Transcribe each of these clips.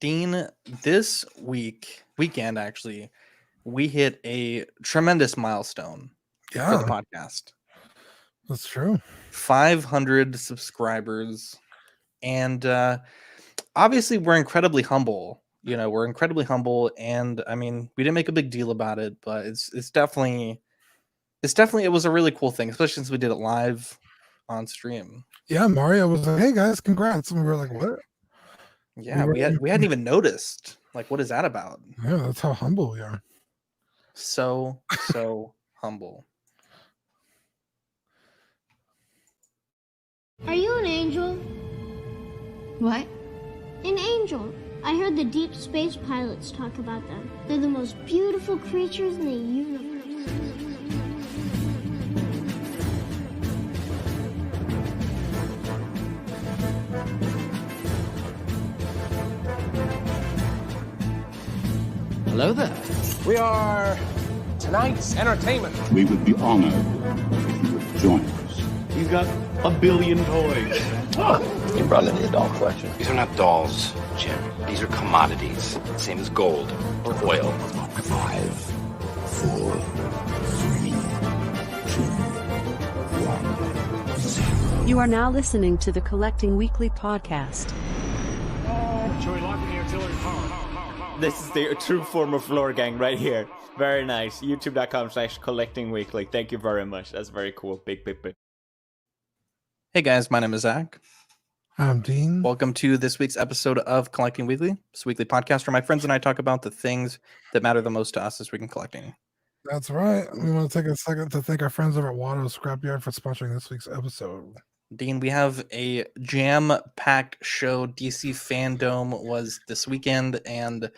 Dean, this weekend actually, we hit a tremendous milestone for the podcast. That's true. 500 subscribers. And obviously we're incredibly humble. We're incredibly humble, and I mean, we didn't make a big deal about it, but it's definitely it was a really cool thing, especially since we did it live on stream. Yeah, Mario was like, "Hey guys, congrats!" And we were like, "What?" Yeah, we hadn't even noticed. Like, what is that about? Yeah, that's how humble we are. So humble. Are you an angel? What? An angel. I heard the deep space pilots talk about them. They're the most beautiful creatures in the universe. Hello there. We are tonight's entertainment. We would be honored if you would join us. He's got a billion toys. You brought in his doll collection. These are not dolls, Jim. These are commodities. Same as gold or oil. 5, 4, 3, 2, 1, 0. You are now listening to the Collecting Weekly podcast. Shall we lock in the artillery power? This is the true form of floor gang right here. Very nice. YouTube.com/collectingweekly. Thank you very much. That's very cool. Big. Hey guys, my name is Zach. I'm Dean. Welcome to this week's episode of Collecting Weekly. This weekly podcast where my friends and I talk about the things that matter the most to us this week in collecting. That's right. We want to take a second to thank our friends over at Watto's Scrapyard for sponsoring this week's episode. Dean, we have a jam-packed show. DC FanDome was this weekend, and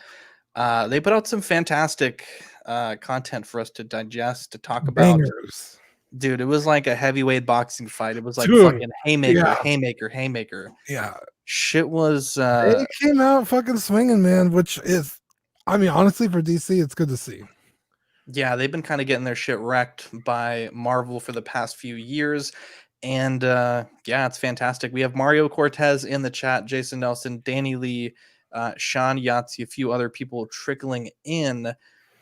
they put out some fantastic content for us to digest, to talk about. Bangers. Dude, it was like a heavyweight boxing fight. It was like fucking haymaker. Yeah. Shit was... They came out fucking swinging, man, which is... I mean, honestly, for DC, it's good to see. Yeah, they've been kind of getting their shit wrecked by Marvel for the past few years. And yeah, it's fantastic. We have Mario Cortez in the chat, Jason Nelson, Danny Lee, Sean Yahtzee, a few other people trickling in.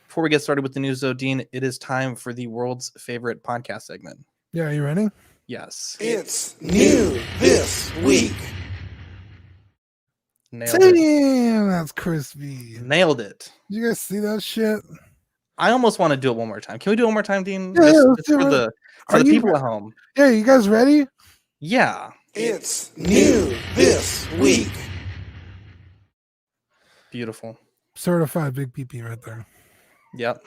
Before we get started with the news, though, Dean, it is time for the world's favorite podcast segment. Yeah, are you ready? Yes. It's new this week. Nailed it. Damn, that's crispy. Nailed it. Did you guys see that shit? I almost want to do it one more time. Can we do it one more time, Dean? Yeah, just for the people at home. Yeah, you guys ready? Yeah. It's new this week. Beautiful. Certified big PP right there. Yep.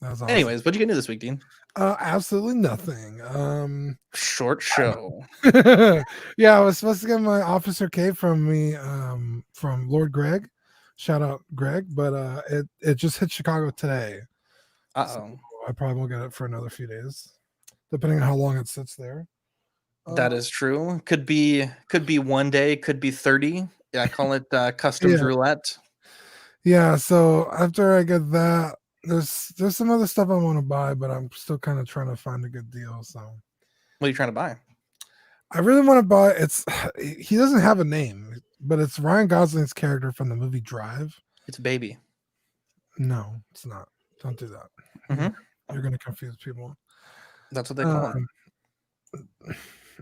That was awesome. Anyways, what'd you get into this week, Dean? Absolutely nothing. Short show. Yeah, I was supposed to get my Officer K from Lord Greg. Shout out Greg, but it just hit Chicago today. So I probably won't get it for another few days, depending on how long it sits there. That is true. Could be 1 day, could be 30. Yeah, I call it customs roulette. Yeah, so after I get that, there's some other stuff I want to buy, but I'm still kind of trying to find a good deal. So what are you trying to buy? I really want to buy he doesn't have a name, but it's Ryan Gosling's character from the movie Drive. It's Baby. No, it's not. Don't do that. Mm-hmm. You're gonna confuse people. That's what they call him.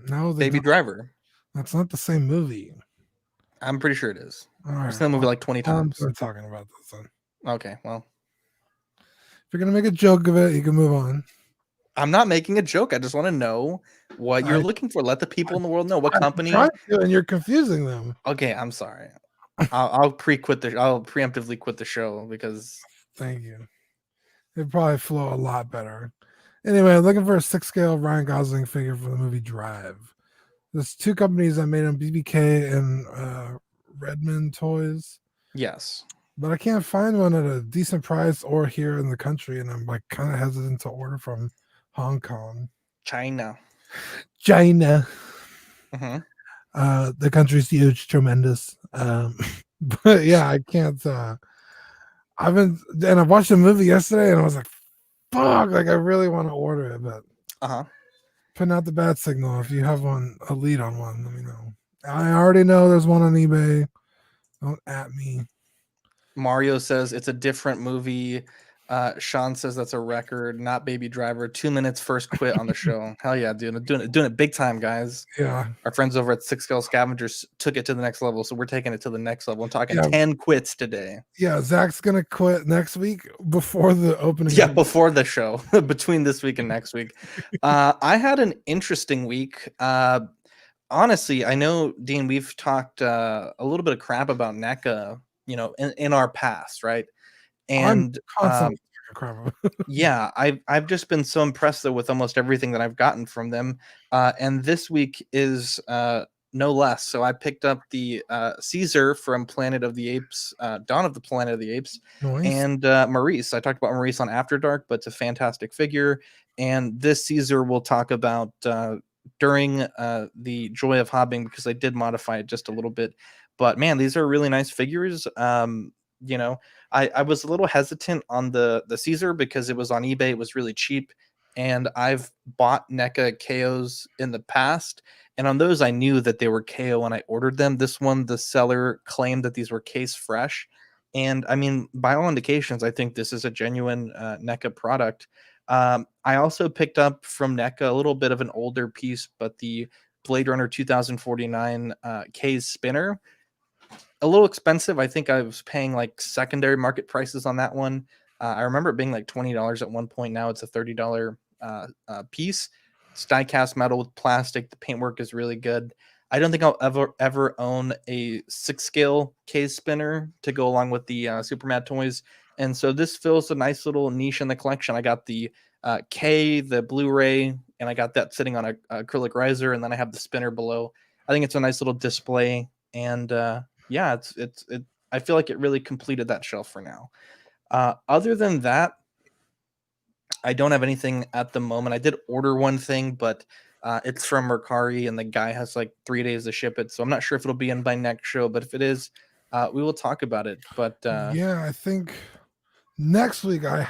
No, Baby Driver. That's not the same movie. I'm pretty sure it is. All right. I've seen the movie like 20 times. We're talking about this then. Okay, well. If you're gonna make a joke of it, you can move on. I'm not making a joke. I just want to know what you're looking for. Let the people in the world know what company. And you're confusing them. Okay, I'm sorry. I'll preemptively quit the show because. Thank you. It'd probably flow a lot better. Anyway, looking for a 6-scale Ryan Gosling figure for the movie Drive. There's 2 companies that made them, BBK and Redmond Toys. Yes. But I can't find one at a decent price or here in the country, and I'm like kind of hesitant to order from Hong Kong. China. Mm-hmm. The country's huge, tremendous. But yeah, I can't. I've watched the movie yesterday, and I was like, "Fuck!" Like I really want to order it, but putting out the bad signal. If you have a lead on one, let me know. I already know there's one on eBay. Don't at me. Mario says it's a different movie. Sean says that's a record, not Baby Driver. 2 minutes first quit on the show. Hell yeah, dude. Doing it big time, guys. Yeah. Our friends over at Six Scale Scavengers took it to the next level, so we're taking it to the next level. I'm talking Yeah. 10 quits today. Yeah, Zach's gonna quit next week before the opening. Yeah, before the show, between this week and next week. I had an interesting week. Honestly, I know, Dean, we've talked a little bit of crap about NECA, in our past, right? And I'm constantly crap. yeah, I've just been so impressed though with almost everything that I've gotten from them. And this week is no less. So I picked up the Caesar from Planet of the Apes, Dawn of the Planet of the Apes, Nice. and Maurice. I talked about Maurice on After Dark, but it's a fantastic figure. And this Caesar we'll talk about during the Joy of Hobbing, because I did modify it just a little bit. But man, these are really nice figures. I was a little hesitant on the Caesar because it was on eBay. It was really cheap. And I've bought NECA KOs in the past. And on those, I knew that they were KO when I ordered them. This one, the seller claimed that these were case fresh. And I mean, by all indications, I think this is a genuine NECA product. I also picked up from NECA a little bit of an older piece, but the Blade Runner 2049 K's spinner. A little expensive. I think I was paying like secondary market prices on that one. I remember it being like $20 at one point. Now it's a $30 piece. It's die cast metal with plastic. The paintwork is really good. I don't think I'll ever own a 6-scale case spinner to go along with the Super Mad toys. And so this fills a nice little niche in the collection. I got the K, the Blu-ray, and I got that sitting on a acrylic riser, and then I have the spinner below. I think it's a nice little display, and yeah, it's I feel like it really completed that shelf for now. Other than that, I don't have anything at the moment. I did order one thing, but it's from Mercari, and the guy has like 3 days to ship it. So I'm not sure if it'll be in by next show, but if it is, we will talk about it. But yeah, I think next week I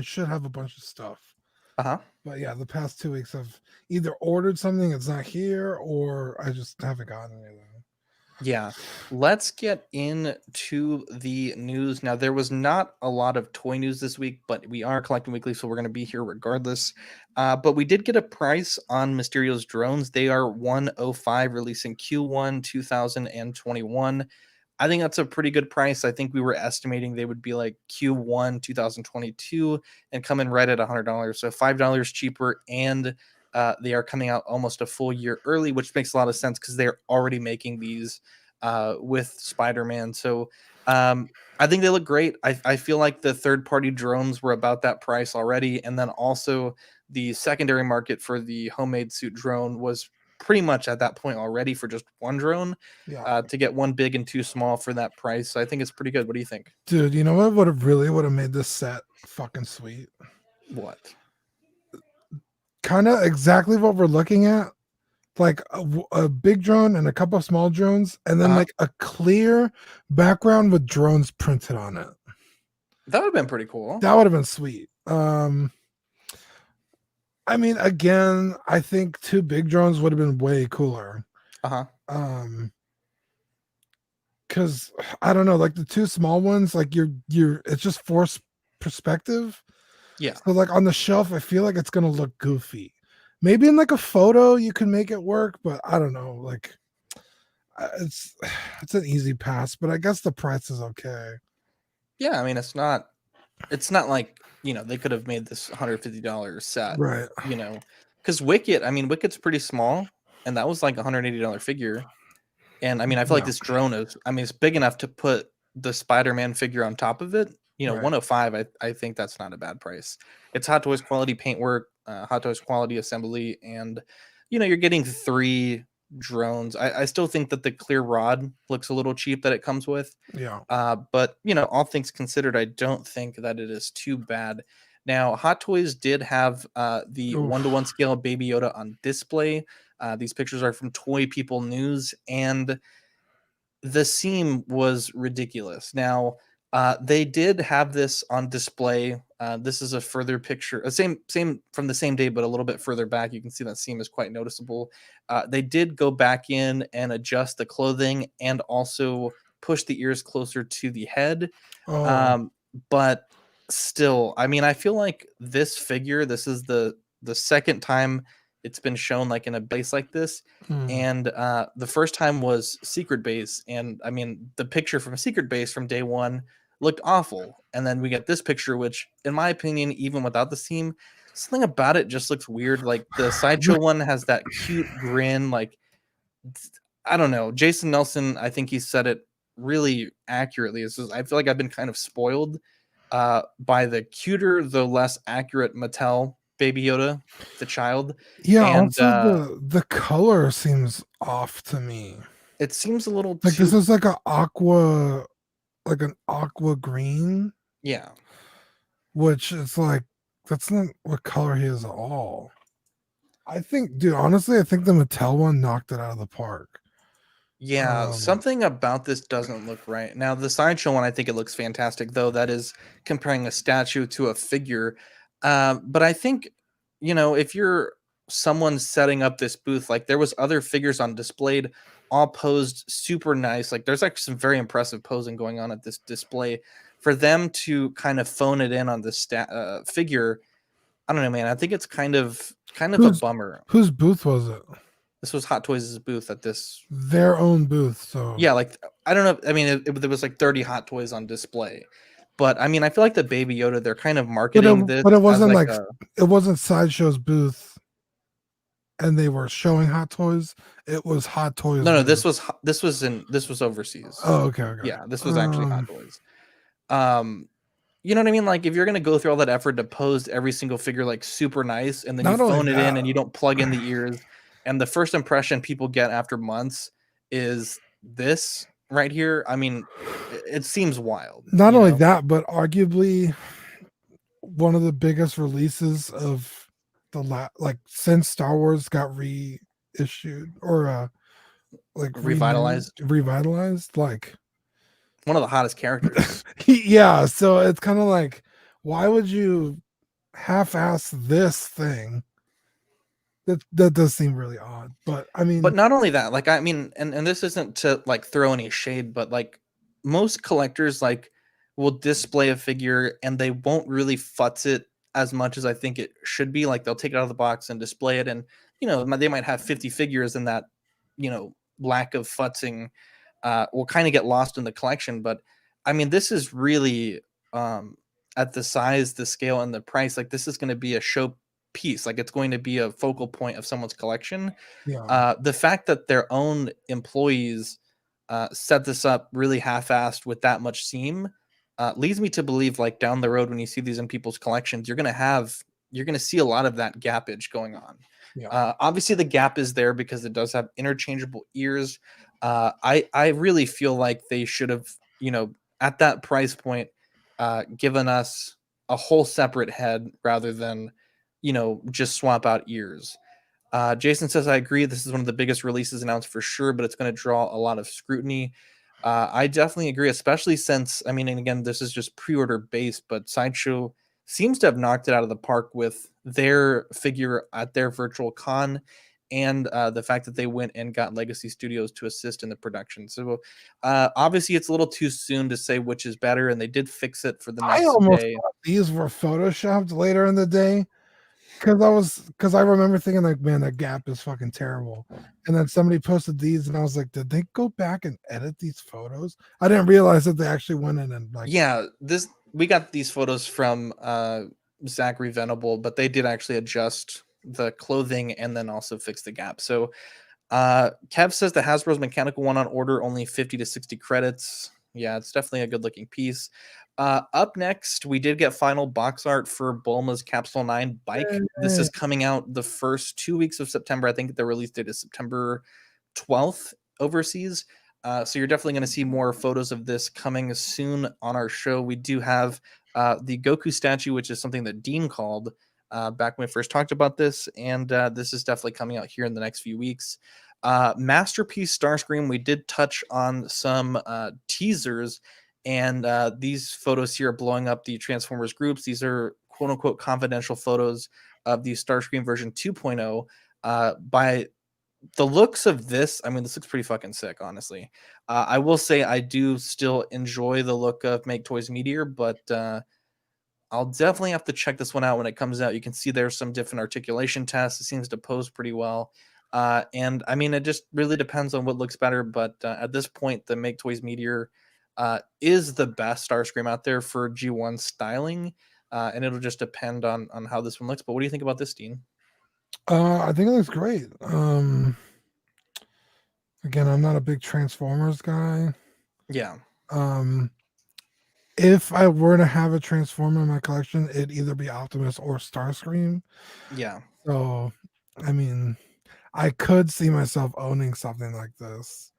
should have a bunch of stuff. But yeah, the past 2 weeks I've either ordered something that's not here, or I just haven't gotten anything. Yeah, let's get into the news. Now, there was not a lot of toy news this week, but we are collecting weekly, so we're going to be here regardless. But we did get a price on Mysterio's drones. They are 105, releasing Q1 2021. I think that's a pretty good price. I think we were estimating they would be like Q1 2022 and come in right at $100. So $5 cheaper, and they are coming out almost a full year early, which makes a lot of sense because they're already making these with Spider-Man. So I think they look great. I feel like the third-party drones were about that price already. And then also the secondary market for the homemade suit drone was pretty much at that point already for just one drone. To get one big and two small for that price. So I think it's pretty good. What do you think? Dude, you know what would have made this set fucking sweet? What? Kind of exactly what we're looking at, like a big drone and a couple of small drones, and then like a clear background with drones printed on it. That would have been pretty cool. That would have been sweet. I mean, again, I think 2 big drones would have been way cooler. Because I don't know, like the 2 small ones, like it's just forced perspective. Yeah. So like on the shelf, I feel like it's gonna look goofy. Maybe in like a photo you can make it work, but I don't know. Like it's an easy pass, but I guess the price is okay. Yeah, I mean it's not like, they could have made this $150 set. Right. Because Wicked's pretty small, and that was like $180 figure. And I mean, I feel like this drone it's big enough to put the Spider-Man figure on top of it. Right. 105, I think that's not a bad price. It's Hot Toys quality paintwork, Hot Toys quality assembly, and you're getting 3 drones. I still think that the clear rod looks a little cheap that it comes with. Yeah. But all things considered, I don't think that it is too bad. Now, Hot Toys did have the 1-to-1 scale Baby Yoda on display. These pictures are from Toy People News, and the seam was ridiculous. Now, they did have this on display. This is a further picture, same from the same day, but a little bit further back. You can see that seam is quite noticeable. They did go back in and adjust the clothing and also push the ears closer to the head. Oh. But still, I mean, I feel like this figure, this is the second time it's been shown like in a base like this. And the first time was Secret Base, and I mean the picture from Secret Base from day one looked awful, and then we get this picture, which in my opinion, even without the seam, something about it just looks weird. Like the sideshow one has that cute grin, like I don't know. Jason Nelson, I think he said it really accurately. It's just, I feel like I've been kind of spoiled by the cuter, though less accurate Mattel Baby Yoda, the child. Yeah, And also the color seems off to me. it seems a little like too... this is like an aqua green. Yeah. Which is like, that's not what color he is at all. I think, dude, honestly, I think the Mattel one knocked it out of the park. Yeah, something about this doesn't look right. Now, the sideshow one, I think it looks fantastic, though. That is comparing a statue to a figure. But I think, if you're someone setting up this booth, like there was other figures on displayed, all posed super nice. Like there's like some very impressive posing going on at this display. For them to kind of phone it in on this figure, I don't know, man. I think it's kind of a bummer. Whose booth was it? This was Hot Toys' booth at this. Their own booth, so... Yeah, like, I don't know. I mean, there was like 30 Hot Toys on display. But, I mean, I feel like the Baby Yoda, they're kind of marketing this. But it wasn't like it wasn't Sideshow's booth and they were showing Hot Toys. It was Hot Toys. No, booth. this was overseas. Oh, okay. Yeah, this was actually Hot Toys. You know what I mean? Like, if you're gonna go through all that effort to pose every single figure like super nice, and then you phone it in and you don't plug in the ears, and the first impression people get after months is this right here. I mean, it seems wild. Not only that, but arguably one of the biggest releases of the since Star Wars got reissued or like revitalized, like one of the hottest characters. Yeah, so it's kind of like, why would you half-ass this thing? That does seem really odd, but I mean, but not only that, like, I mean, and this isn't to like throw any shade, but like most collectors like will display a figure and they won't really futz it as much as I think it should be. Like they'll take it out of the box and display it, and they might have 50 figures, and that lack of futzing will kind of get lost in the collection. But I mean, this is really at the size, the scale, and the price. Like this is going to be a show piece. Like it's going to be a focal point of someone's collection. Yeah. The fact that their own employees set this up really half-assed with that much seam leads me to believe, like down the road when you see these in people's collections, you're going to see a lot of that gappage going on. Yeah. Obviously the gap is there because it does have interchangeable ears. I really feel like they should have, at that price point, given us a whole separate head rather than, just swap out ears. Jason says, I agree. This is one of the biggest releases announced for sure, but it's going to draw a lot of scrutiny. I definitely agree, especially since, I mean, and again, this is just pre-order based, but Sideshow seems to have knocked it out of the park with their figure at their virtual con, and the fact that they went and got Legacy Studios to assist in the production. So obviously it's a little too soon to say which is better, and they did fix it for the next day. Thought these were photoshopped later in the day. Because I remember thinking like, man, that gap is fucking terrible. And then somebody posted these, and I was like, did they go back and edit these photos? I didn't realize that they actually went in and like, yeah, we got these photos from Zachary Venable, but they did actually adjust the clothing and then also fix the gap. So Kev says the Hasbro's mechanical one on order, only 50 to 60 credits. Yeah, it's definitely a good looking piece. Up next, we did get final box art for Bulma's Capsule 9 bike. This is coming out the first 2 weeks of September. I think the release date is September 12th overseas. So you're definitely going to see more photos of this coming soon on our show. We do have the Goku statue, which is something that Dean called back when we first talked about this. And this is definitely coming out here in the next few weeks. Masterpiece Starscream, we did touch on some teasers, and these photos here are blowing up the Transformers groups. These are quote unquote confidential photos of the Starscream version 2.0 by the looks of this, I mean, this looks pretty fucking sick, honestly. I will say I do still enjoy the look of Make Toys Meteor, but I'll definitely have to check this one out when it comes out. You can see there's some different articulation tests. It seems to pose pretty well. And I mean, it just really depends on what looks better. But at this point, the Make Toys Meteor is the best Starscream out there for G1 styling. And it'll just depend on how this one looks. But what do you think about this, Dean? I think it looks great. Again, I'm not a big Transformers guy. Yeah. If I were to have a Transformer in my collection, it'd either be Optimus or Starscream. Yeah. So, I mean, I could see myself owning something like this.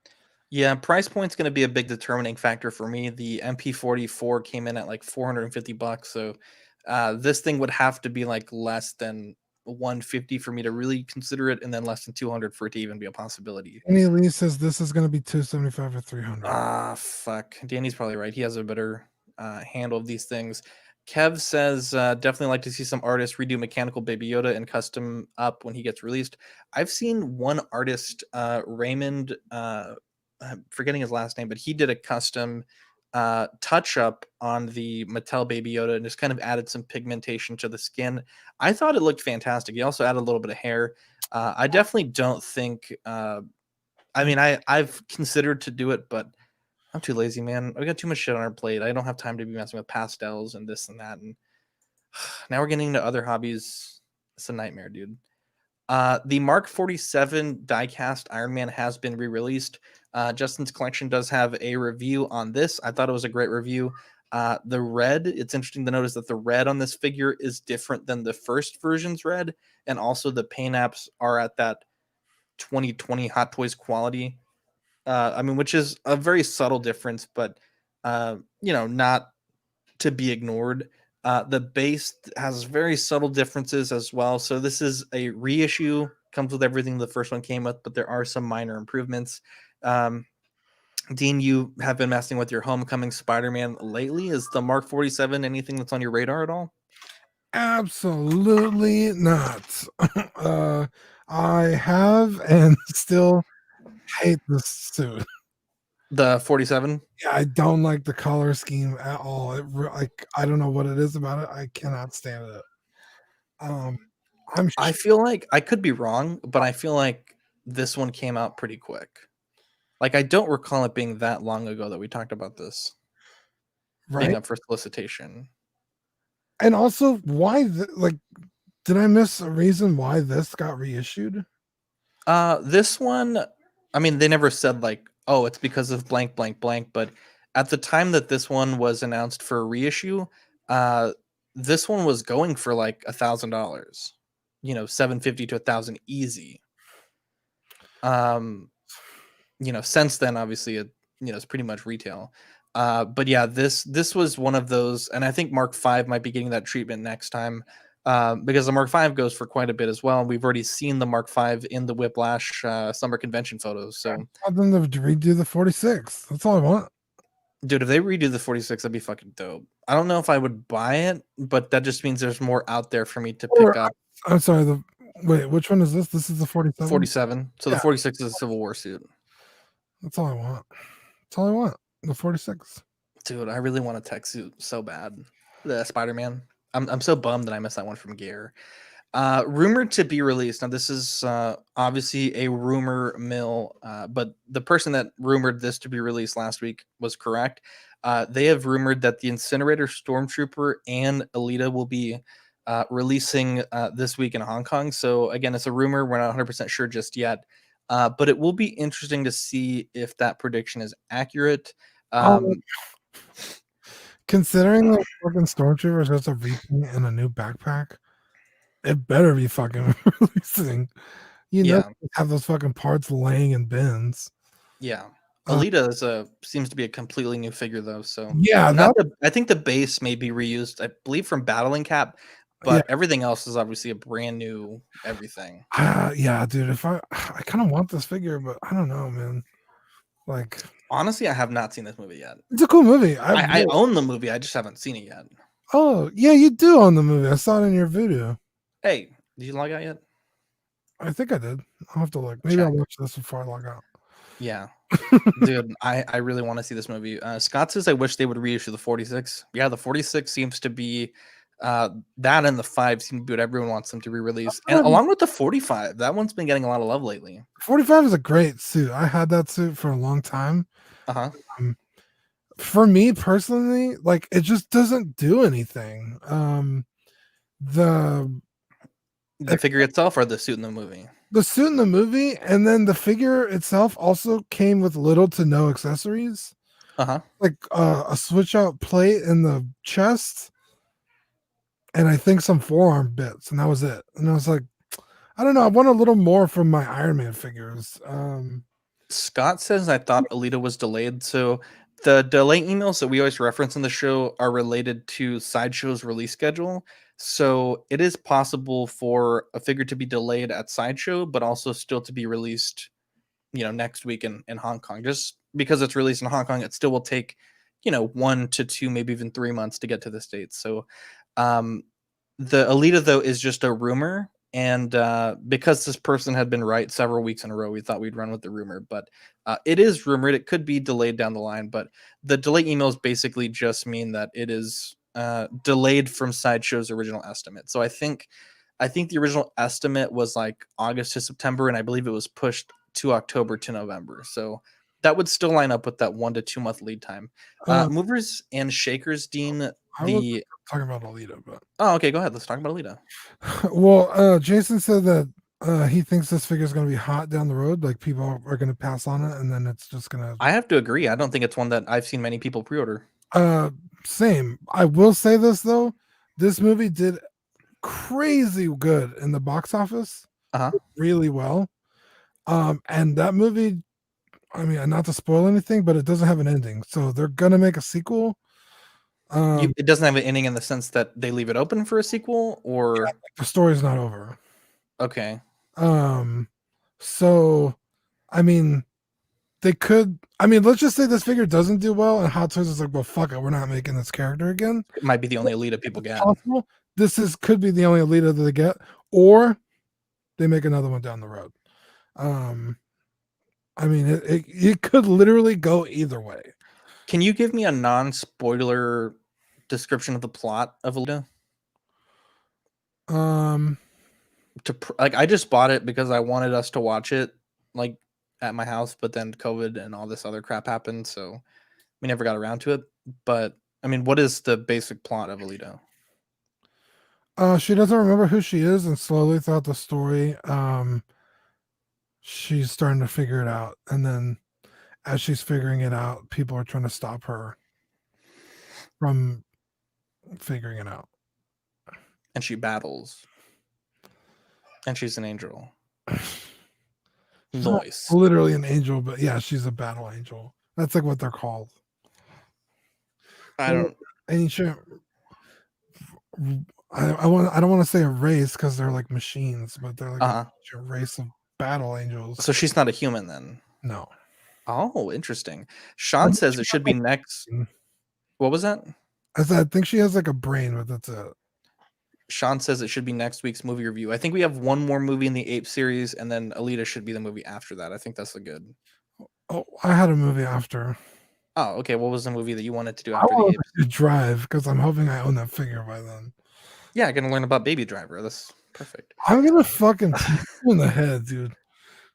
Yeah, price point's going to be a big determining factor for me. The MP44 came in at like $450, so this thing would have to be like less than 150 for me to really consider it, and then less than 200 for it to even be a possibility. Danny Lee says this is going to be 275 or 300. Ah, fuck. Danny's probably right. He has a better handle of these things. Kev says definitely like to see some artists redo Mechanical Baby Yoda and custom up when he gets released. I've seen one artist, Raymond. I'm forgetting his last name, but he did a custom touch up on the Mattel Baby Yoda and just kind of added some pigmentation to the skin. I thought it looked fantastic. He also added a little bit of hair. I definitely don't think. I mean, I've considered to do it, but I'm too lazy, man. We got too much shit on our plate. I don't have time to be messing with pastels and this and that. And now we're getting into other hobbies. It's a nightmare, dude. The Mark 47 diecast Iron Man has been re-released. Justin's collection does have a review on this. I thought it was a great review. The red, it's interesting to notice that the red on this figure is different than the first version's red. And also the paint apps are at that 2020 Hot Toys quality. I mean, which is a very subtle difference, but, not to be ignored. The base has very subtle differences as well. So this is a reissue, comes with everything the first one came with, but there are some minor improvements. Dean, you have been messing with your Homecoming Spider-Man lately. Is the Mark 47 anything that's on your radar at all? Absolutely not. I have and still hate this suit. The 47? Yeah, I don't like the color scheme at all. I don't know what it is about it. I cannot stand it. I feel like I could be wrong, but I feel like this one came out pretty quick. Like, I don't recall it being that long ago that we talked about this being up for solicitation. And also, why? Did I miss a reason why this got reissued? This one, I mean, they never said like, oh, it's because of blank, blank, blank. But at the time that this one was announced for a reissue, this one was going for like $1,000. $750 to $1,000 easy. Since then, obviously, it's pretty much retail. But yeah, this was one of those, and I think Mark V might be getting that treatment next time. Because the Mark V goes for quite a bit as well. And we've already seen the Mark V in the Whiplash summer convention photos. So I want them to redo the 46. That's all I want. Dude, if they redo the 46, that'd be fucking dope. I don't know if I would buy it, but that just means there's more out there for me to pick up. I'm sorry. Wait, which one is this? This is the 47? 47. So the 46 is a Civil War suit. That's all I want. That's all I want. The 46. Dude, I really want a tech suit so bad. The Spider-Man. I'm so bummed that I missed that one from Gear. Rumored to be released. Now, this is obviously a rumor mill, but the person that rumored this to be released last week was correct. They have rumored that the Incinerator Stormtrooper and Alita will be releasing this week in Hong Kong. So, again, it's a rumor. We're not 100% sure just yet. But it will be interesting to see if that prediction is accurate. Considering the fucking Stormtrooper has a repaint and a new backpack, it better be fucking releasing. Have those fucking parts laying in bins. Yeah. Alita seems to be a completely new figure, though. So yeah, I think the base may be reused, I believe, from Battling Cap, but everything else is obviously a brand new everything. Yeah, dude. If I kind of want this figure, but I don't know, man. Like, honestly, I have not seen this movie yet. It's a cool movie. I own the movie. I just haven't seen it yet. Oh, yeah, you do own the movie. I saw it in your Voodoo. Hey, did you log out yet? I think I did. I'll have to look. Maybe I'll watch this before I log out. Yeah. Dude, I really want to see this movie. Scott says I wish they would reissue the 46. Yeah, the 46 seems to be that, and the 5 seem to be what everyone wants them to re-release. And along with the 45, that one's been getting a lot of love lately. 45 is a great suit. I had that suit for a long time. Uh-huh. For me personally, like, it just doesn't do anything. The figure itself or the suit in the movie? The suit in the movie, and then the figure itself also came with little to no accessories. Uh-huh. Like a switch out plate in the chest, and I think some forearm bits, and that was it. And I was like, I don't know, I want a little more from my Iron Man figures. Scott says I thought Alita was delayed. So the delay emails that we always reference in the show are related to Sideshow's release schedule. So it is possible for a figure to be delayed at Sideshow, but also still to be released, next week in Hong Kong. Just because it's released in Hong Kong, it still will take, 1 to 2, maybe even 3 months to get to the States. So the Alita, though, is just a rumor. And because this person had been right several weeks in a row, we thought we'd run with the rumor. But it is rumored. It could be delayed down the line. But the delay emails basically just mean that it is delayed from Sideshow's original estimate. So I think the original estimate was like August to September, and I believe it was pushed to October to November. So that would still line up with that 1 to 2 month lead time. Movers and Shakers, Dean. I was talking about Alita, but okay, go ahead. Let's talk about Alita. Well, Jason said that he thinks this figure is going to be hot down the road. Like, people are going to pass on it, and then it's just going to. I have to agree. I don't think it's one that I've seen many people pre-order. Same. I will say this though, this movie did crazy good in the box office. Really well. And that movie, I mean, not to spoil anything, but it doesn't have an ending, so they're gonna make a sequel. It doesn't have an ending in the sense that they leave it open for a sequel, or the story's not over. Okay. So, I mean, they could. I mean, let's just say this figure doesn't do well, and Hot Toys is like, well, fuck it, we're not making this character again. It might be the only Alita people get. Possible. Could be the only Alita that they get, or they make another one down the road. I mean, it could literally go either way. Can you give me a non-spoiler description of the plot of Alita? I just bought it because I wanted us to watch it, like, at my house, but then COVID and all this other crap happened, so we never got around to it. But I mean, what is the basic plot of Alita? She doesn't remember who she is, and slowly throughout the story, she's starting to figure it out, and then as she's figuring it out, people are trying to stop her from figuring it out. And she battles. And she's an angel. Noise. Literally an angel, but yeah, she's a battle angel. That's like what they're called. I don't. Ancient. I don't want to say a race because they're like machines, but they're like a race of battle angels. So she's not a human then? No. Oh, interesting. Sean says it should be next. What was that? I think she has like a brain, but that's it. Sean says it should be next week's movie review. I think we have one more movie in the Apes series, and then Alita should be the movie after that. I think that's a good. Oh, I had a movie after. Oh, okay. What was the movie that you wanted to do after the Apes? To Drive, because I'm hoping I own that figure by then. Yeah, I'm gonna learn about Baby Driver. That's perfect. I'm gonna fucking you in the head, dude.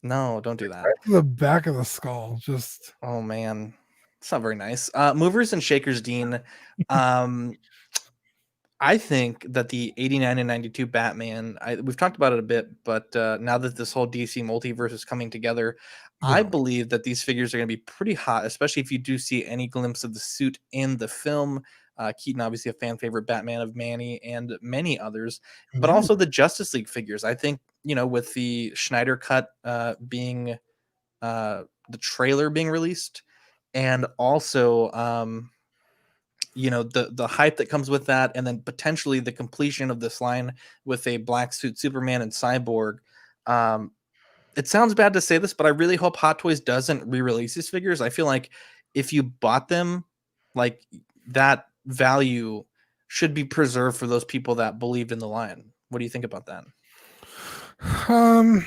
No, don't do that. Right to the back of the skull. Just. Oh man, it's not very nice. Movers and Shakers, Dean. I think that the 89 and 92 Batman, we've talked about it a bit, but now that this whole DC multiverse is coming together, I believe that these figures are going to be pretty hot, especially if you do see any glimpse of the suit in the film. Keaton, obviously a fan favorite Batman of Manny and many others, but also the Justice League figures. I think, with the Schneider cut being the trailer being released, and also the hype that comes with that, and then potentially the completion of this line with a black suit Superman and Cyborg. It sounds bad to say this, but I really hope Hot Toys doesn't re-release these figures. I feel like if you bought them, like, that value should be preserved for those people that believed in the line. What do you think about that? Um,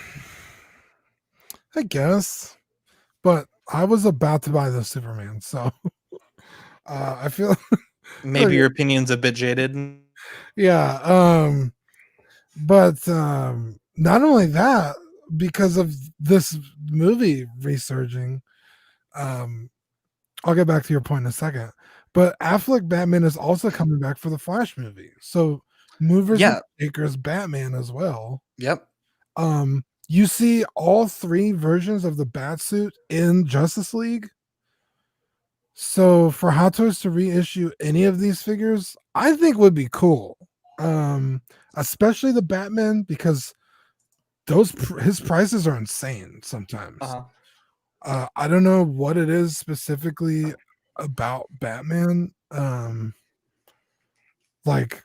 I guess, but I was about to buy the Superman, so I feel Maybe your opinion's a bit jaded. yeah. But not only that, because of this movie resurging, I'll get back to your point in a second. But Affleck Batman is also coming back for the Flash movie, so movers and shakers Batman as well. Yep. You see all 3 versions of the Batsuit in Justice League. So for Hot Toys to reissue any of these figures, I think would be cool. Especially the Batman, because his prices are insane sometimes. I don't know what it is specifically about Batman. Like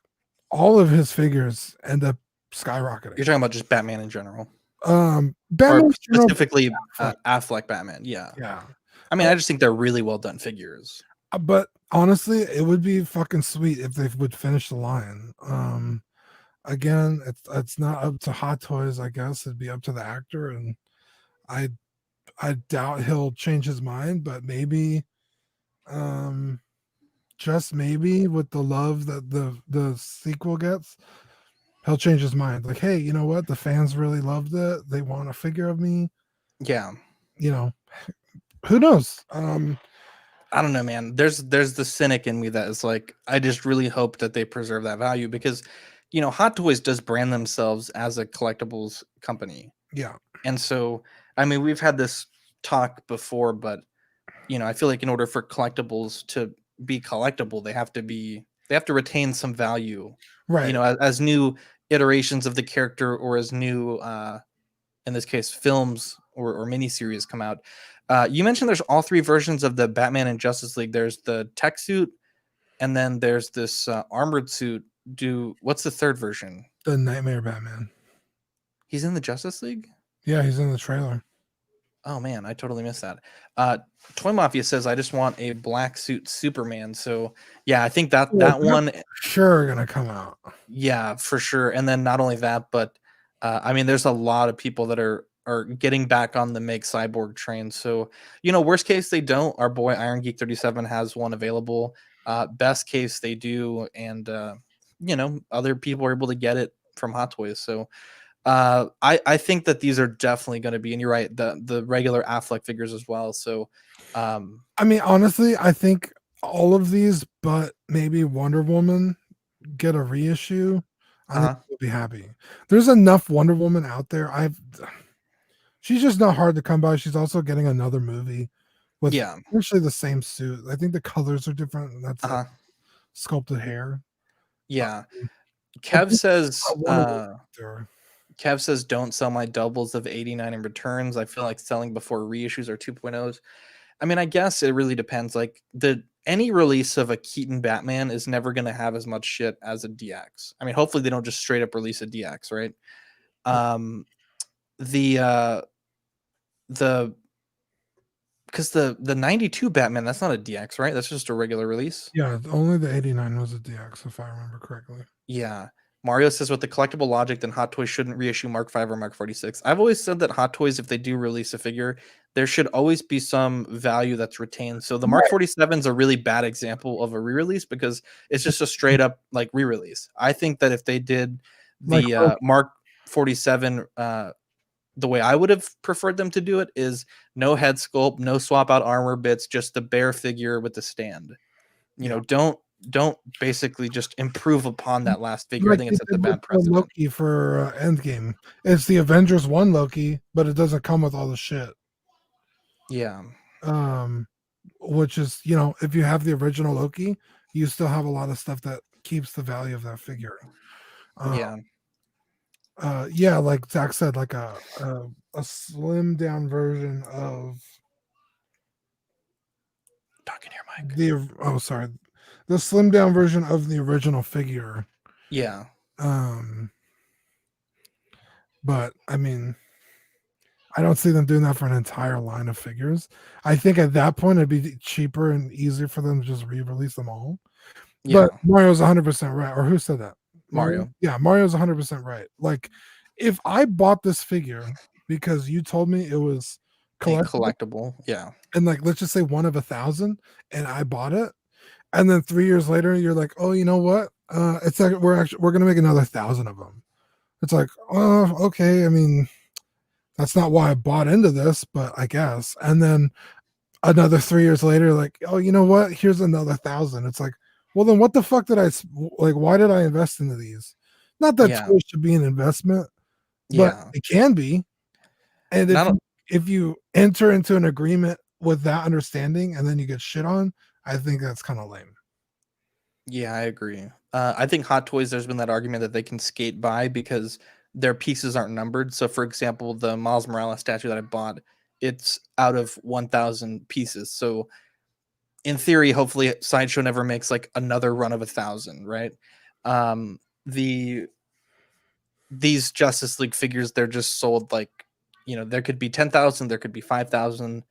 all of his figures end up skyrocketing. You're talking about just Batman in general. Batman or specifically Affleck Batman. Yeah. I mean, I just think they're really well done figures. But honestly, it would be fucking sweet if they would finish the line. Again, it's not up to Hot Toys, I guess. It'd be up to the actor, and I doubt he'll change his mind, but maybe just maybe with the love that the sequel gets, he'll change his mind. Like, hey, you know what? The fans really loved it. They want a figure of me. Yeah. You know, who knows? I don't know, man. There's the cynic in me that is like, I just really hope that they preserve that value because, you know, Hot Toys does brand themselves as a collectibles company. Yeah. And so, I mean, we've had this talk before, but, you know, I feel like in order for collectibles to be collectible, they have to retain some value. Right. You know, as new iterations of the character or as new, in this case, films or miniseries come out. You mentioned there's all 3 versions of the Batman and Justice League. There's the tech suit, and then there's this armored suit. What's the 3rd version? The Nightmare Batman. He's in the Justice League? Yeah, he's in the trailer. Oh man, I totally missed that. Toy Mafia says I just want a black suit Superman. So yeah, I think that one sure gonna come out. Yeah, for sure. And then not only that, but I mean, there's a lot of people that are getting back on the make cyborg train. So, you know, worst case they don't. Our boy Iron Geek 37 has one available. Best case they do, and you know, other people are able to get it from Hot Toys. So I think that these are definitely going to be, and you're right, the regular Affleck figures as well. So I mean, honestly, I think all of these, but maybe Wonder Woman get a reissue. I think we'll be happy. There's enough Wonder Woman out there. She's just not hard to come by. She's also getting another movie with essentially the same suit. I think the colors are different. And that's like sculpted hair. Yeah. Kev says don't sell my doubles of 89 in returns. I feel like selling before reissues or 2.0s. I mean, I guess it really depends. Like any release of a Keaton Batman is never going to have as much shit as a DX. I mean, hopefully they don't just straight up release a DX, right? Because the 92 Batman, that's not a DX, right? That's just a regular release. Yeah, only the 89 was a DX, if I remember correctly. Yeah. Mario says with the collectible logic, then Hot Toys shouldn't reissue Mark 5 or Mark 46. I've always said that Hot Toys, if they do release a figure, there should always be some value that's retained. So the Mark 47 is a really bad example of a re-release because it's just a straight up like re-release. I think that if they did the Mark 47 the way I would have preferred them to do it is no head sculpt, no swap out armor bits, just the bare figure with the stand. You know, don't basically just improve upon that last figure. I think it's a bad precedent. Loki for Endgame. It's the Avengers 1 Loki, but it doesn't come with all the shit. Yeah. Which is, you know, if you have the original Loki, you still have a lot of stuff that keeps the value of that figure. Like Zach said, like a slim down version of talking here, Mike. The slim down version of the original figure. Yeah. But I mean, I don't see them doing that for an entire line of figures. I think at that point it'd be cheaper and easier for them to just re-release them all. Yeah. But Mario's 100% right. Or who said that? Mario. Yeah, Mario's 100% right. Like, if I bought this figure because you told me it was collectible, yeah, and like let's just say 1 of 1,000, and I bought it, and then 3 years later you're like, oh, you know what? It's like we're gonna make another 1,000 of them. It's like, oh, okay. I mean, that's not why I bought into this, but I guess. And then another 3 years later, like, oh, you know what? Here's another 1,000. It's like, well, then what the fuck did I like? Why did I invest into these? Not that toys should be an investment, but it can be. And if you enter into an agreement with that understanding and then you get shit on, I think that's kind of lame. Yeah, I agree. I think Hot Toys, there's been that argument that they can skate by because their pieces aren't numbered. So, for example, the Miles Morales statue that I bought, it's out of 1,000 pieces. So, in theory, hopefully, Sideshow never makes like another run of 1,000, right? These Justice League figures, they're just sold like, there could be 10,000, there could be 5,000,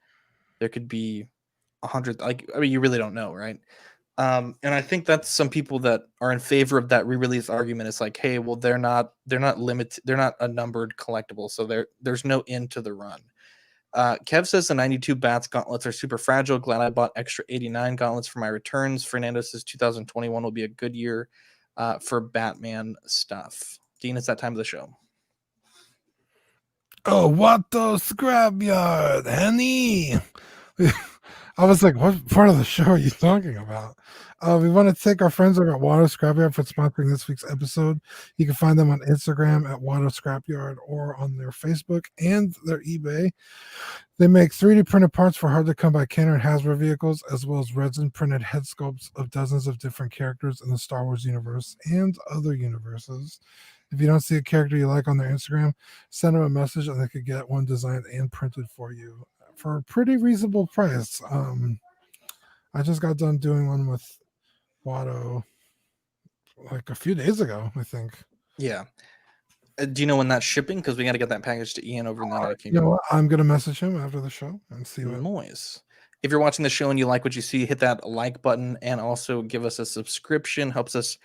there could be 100. Like, I mean, you really don't know, right? And I think that's some people that are in favor of that re-release argument. Is like, hey, well, they're not limited, they're not a numbered collectible, so there's no end to the run. Kev says the 92 Bats gauntlets are super fragile. Glad I bought extra 89 gauntlets for my returns. Fernando says 2021 will be a good year for Batman stuff. Dean, it's that time of the show. Oh, what the scrapyard, honey? I was like, what part of the show are you talking about? We want to thank our friends over at Watto Scrapyard for sponsoring this week's episode. You can find them on Instagram at Watto Scrapyard or on their Facebook and their eBay. They make 3D printed parts for hard to come by Kenner and Hasbro vehicles, as well as resin printed head sculpts of dozens of different characters in the Star Wars universe and other universes. If you don't see a character you like on their Instagram, send them a message and they could get one designed and printed for you for a pretty reasonable price. I just got done doing one with Watto like a few days ago, I think. Yeah. Do you know when that's shipping? Because we got to get that package to Ian over in the United Kingdom. You know what? I'm going to message him after the show and see what. Noise. If you're watching the show and you like what you see, hit that like button and also give us a subscription. Helps us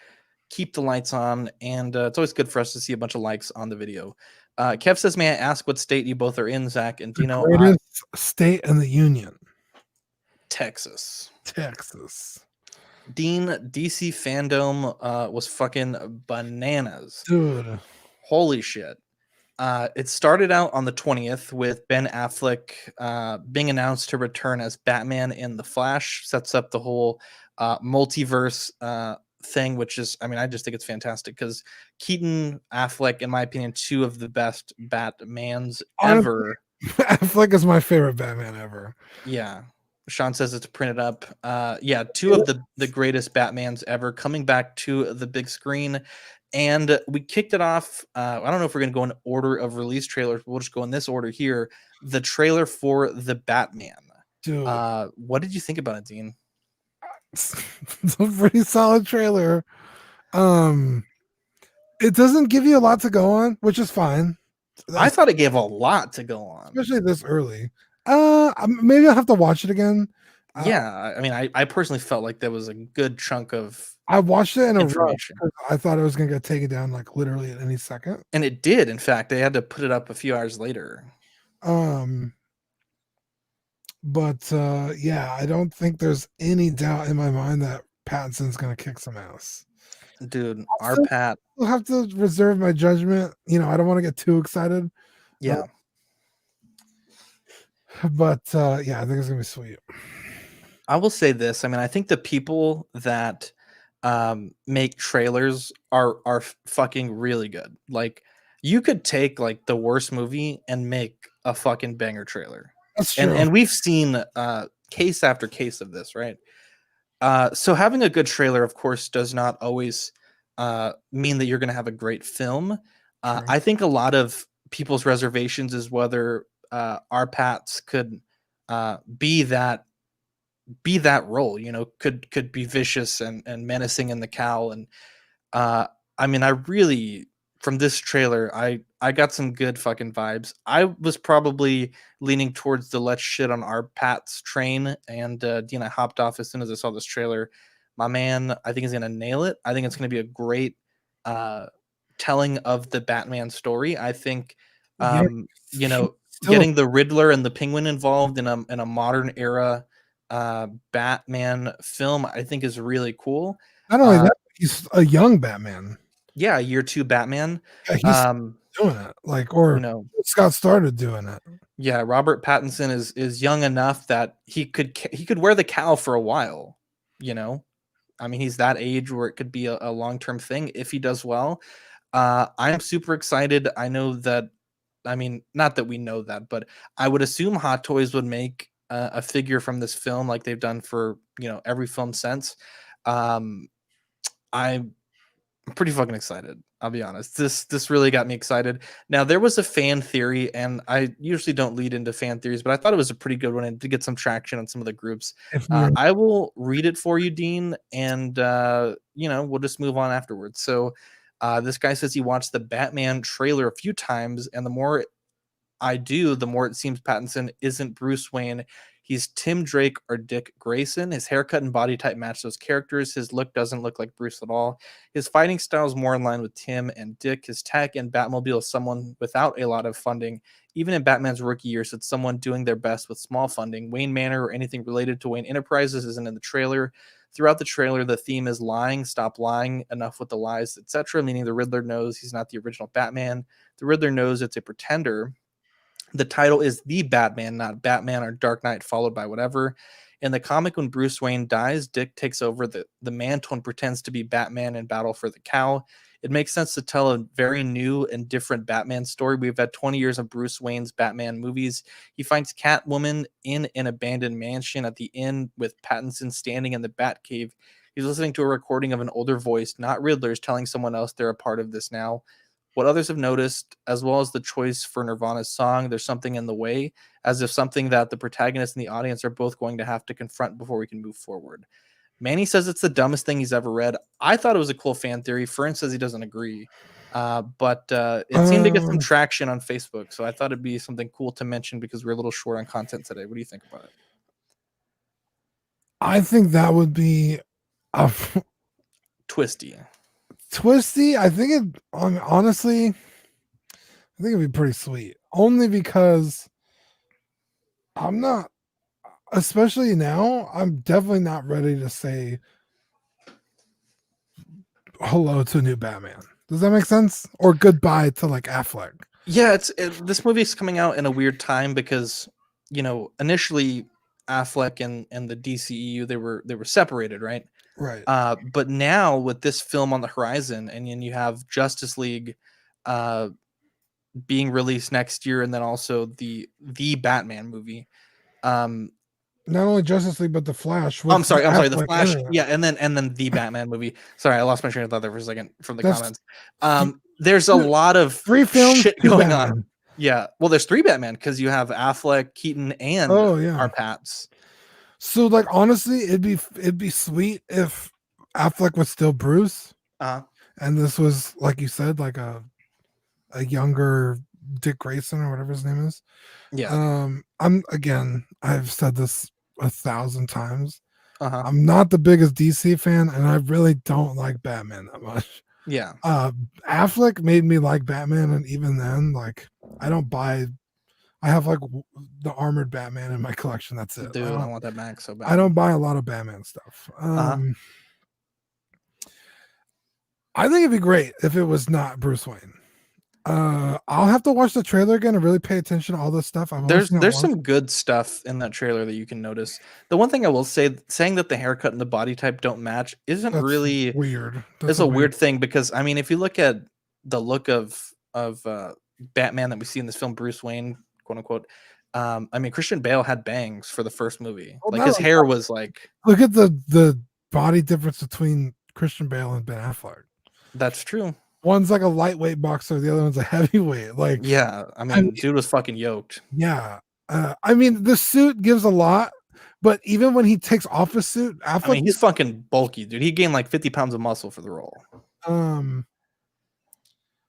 keep the lights on, and it's always good for us to see a bunch of likes on the video. Kev says, may I ask what state you both are in, Zach and Dino? Greatest state in the union. Texas. Dean, DC FanDome was fucking bananas. Dude. Holy shit. It started out on the 20th with Ben Affleck being announced to return as Batman in The Flash. Sets up the whole multiverse thing, which is, I mean, I just think it's fantastic because Keaton, Affleck, in my opinion, two of the best Batmans ever. Affleck is my favorite Batman ever. Yeah. Sean says it's printed up. Yeah, two of the greatest Batmans ever coming back to the big screen. And we kicked it off. I don't know if we're going to go in order of release trailers, but we'll just go in this order here. The trailer for The Batman. Dude. What did you think about it, Dean? It's a pretty solid trailer. It doesn't give you a lot to go on, which is fine. I thought it gave a lot to go on, especially this early. Maybe I'll have to watch it again. Yeah, I mean, I personally felt like there was a good chunk of. I watched it in a rush because I thought it was going to get taken down like literally at any second, and it did. In fact, they had to put it up a few hours later. But yeah, I don't think there's any doubt in my mind that Pattinson's going to kick some ass. Dude, our Pat. I'll have to reserve my judgment. You know, I don't want to get too excited. Yeah. But yeah, I think it's going to be sweet. I will say this. I mean, I think the people that make trailers are fucking really good. Like, you could take like the worst movie and make a fucking banger trailer. That's true. And we've seen case after case of this, right? So having a good trailer, of course, does not always mean that you're going to have a great film. I think a lot of people's reservations is whether our Pats could be that role, you know, could be vicious and menacing in the cowl. And I mean, I really, from this trailer, I got some good fucking vibes. I was probably leaning towards the let's shit on our Pats train, and Dean, I hopped off as soon as I saw this trailer. My man, I think he's gonna nail it. I think it's gonna be a great telling of the Batman story. I think, Yeah, you know, still getting the Riddler and the Penguin involved in a modern era Batman film, I think is really cool. not only that, he's a young Batman. Yeah, year 2 Batman. Yeah, he's doing it, like, or You know, Scott started doing it. yeah, Robert Pattinson is young enough that he could wear the cowl for a while, you know? I mean, he's that age where it could be a long-term thing if he does well. I'm super excited. I know that, I mean, not that we know that, but I would assume Hot Toys would make a figure from this film like they've done for, every film since. I'm pretty fucking excited. I'll be honest. This really got me excited. Now there was a fan theory, and I usually don't lead into fan theories, but I thought it was a pretty good one and to get some traction on some of the groups. I will read it for you, Dean, and we'll just move on afterwards. So this guy says he watched the Batman trailer a few times, and the more I do, the more it seems Pattinson isn't Bruce Wayne. He's Tim Drake or Dick Grayson. His haircut and body type match those characters. His look doesn't look like Bruce at all. His fighting style is more in line with Tim and Dick. His tech and Batmobile is someone without a lot of funding. Even in Batman's rookie years, it's someone doing their best with small funding. Wayne Manor or anything related to Wayne Enterprises isn't in the trailer. Throughout the trailer, the theme is lying, stop lying, enough with the lies, etc., meaning the Riddler knows he's not the original Batman. The Riddler knows it's a pretender. The title is The Batman, not Batman or Dark Knight, followed by whatever. In the comic, when Bruce Wayne dies, Dick takes over the mantle and pretends to be Batman in Battle for the Cow. It makes sense to tell a very new and different Batman story. We've had 20 years of Bruce Wayne's Batman movies. He finds Catwoman in an abandoned mansion at the inn with Pattinson standing in the Batcave. He's listening to a recording of an older voice, not Riddler's, telling someone else they're a part of this now. What others have noticed, as well as the choice for Nirvana's song, There's Something in the Way, as if something that the protagonist and the audience are both going to have to confront before we can move forward. Manny says it's the dumbest thing he's ever read. I thought it was a cool fan theory. Fern says he doesn't agree. But it seemed to get some traction on Facebook, so I thought it'd be something cool to mention because we're a little short on content today. What do you think about it? I think that would be twisty. I think it honestly, I think it'd be pretty sweet. Only because I'm not, especially now, I'm definitely not ready to say hello to a new Batman. Does that make sense? Or goodbye to like Affleck. Yeah, this movie is coming out in a weird time because initially Affleck and the DCEU they were separated, right? Right. But now with this film on the horizon, and then you have Justice League being released next year, and then also the Batman movie. Not only Justice League, but the Flash. I'm sorry, the Flash. Yeah, and then the Batman movie. Sorry, I lost my train of thought there for a second from the comments. There's a lot of 3 films shit going Batman. on. Yeah, well, there's 3 Batman because you have Affleck, Keaton, and our Pats. So, like, honestly, it'd be sweet if Affleck was still Bruce, and this was, like you said, like a younger Dick Grayson or whatever his name is. Yeah. I've said this 1,000 times. I'm not the biggest DC fan, and I really don't like Batman that much. Yeah. Affleck made me like Batman, and even then, like, I have like the armored Batman in my collection. That's it. Dude, I want that Max so bad. I don't buy a lot of Batman stuff. I think it'd be great if it was not Bruce Wayne. I'll have to watch the trailer again and really pay attention to all this stuff. There's some good stuff in that trailer that you can notice. The one thing I will say, saying that the haircut and the body type don't match isn't really weird. It's a weird thing because I mean, if you look at the look of Batman that we see in this film, Bruce Wayne, quote unquote. I mean, Christian Bale had bangs for the first movie. Well, like his hair was like. Look at the body difference between Christian Bale and Ben Affleck. That's true. One's like a lightweight boxer, the other one's a heavyweight. Like, yeah, I mean, dude was fucking yoked. Yeah, I mean, the suit gives a lot, but even when he takes off his suit, Affleck, I mean, he's fucking bulky, dude. He gained like 50 pounds of muscle for the role.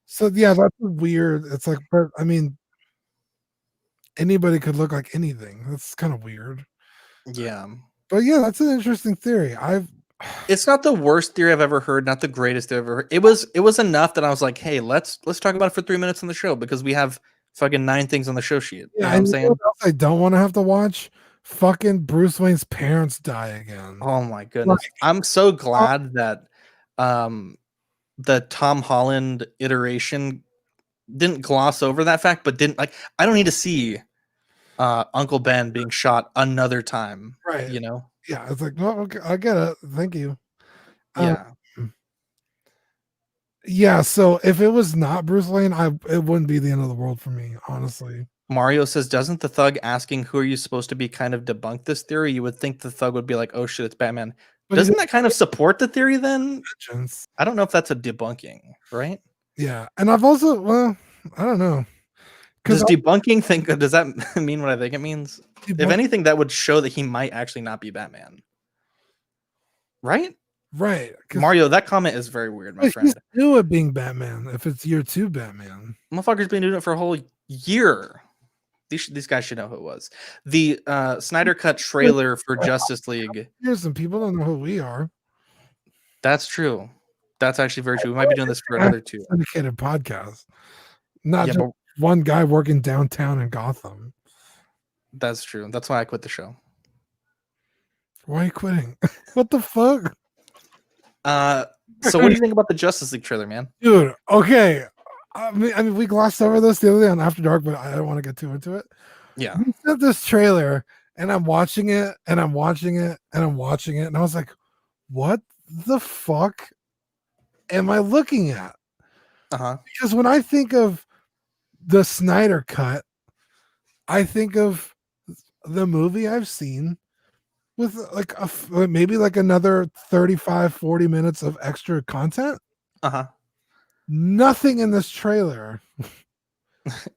So yeah, that's weird. It's like, but I mean, anybody could look like anything. That's kind of weird. Yeah. But yeah, that's an interesting theory. It's not the worst theory I've ever heard, not the greatest theory I've ever heard. It was enough that I was like, hey, let's talk about it for 3 minutes on the show because we have fucking 9 things on the show sheet. You know what I'm saying? What else I don't want to have to watch? Fucking Bruce Wayne's parents die again. Oh my goodness. I'm so glad that the Tom Holland iteration didn't gloss over that fact, but didn't like I don't need to see Uncle Ben being shot another time. Right. You know? Yeah, it's like, well, okay, I get it. Thank you. Yeah. Yeah, so if it was not Bruce Wayne, it wouldn't be the end of the world for me, honestly. Mario says, doesn't the thug asking who are you supposed to be kind of debunk this theory? You would think the thug would be like, oh shit, it's Batman. But Doesn't that kind of support the theory then? Legends. I don't know if that's a debunking, right? Yeah. And I've also, well, I don't know. Does debunking does that mean what I think it means? If anything, that would show that he might actually not be Batman. Right? Right. Mario, that comment is very weird, my friend. He's new at being Batman if it's year 2 Batman. Motherfucker's been doing it for a whole year. These guys should know who it was. The Snyder Cut trailer for Justice League. Here's some people don't know who we are. That's true. That's actually very true. We might be doing this for another 2. Dedicated podcast. Not just one guy working downtown in Gotham. That's true. That's why I quit the show. Why are you quitting? What the fuck? So what do you think about the Justice League trailer, man? Dude, okay. I mean, we glossed over this the other day on After Dark, but I don't want to get too into it. Yeah. We sent this trailer, and I'm watching it, and I'm watching it, and I'm watching it, and I was like, what the fuck am I looking at? Because when I think of the Snyder Cut, I think of the movie I've seen with like maybe like another 35-40 minutes of extra content. Nothing in this trailer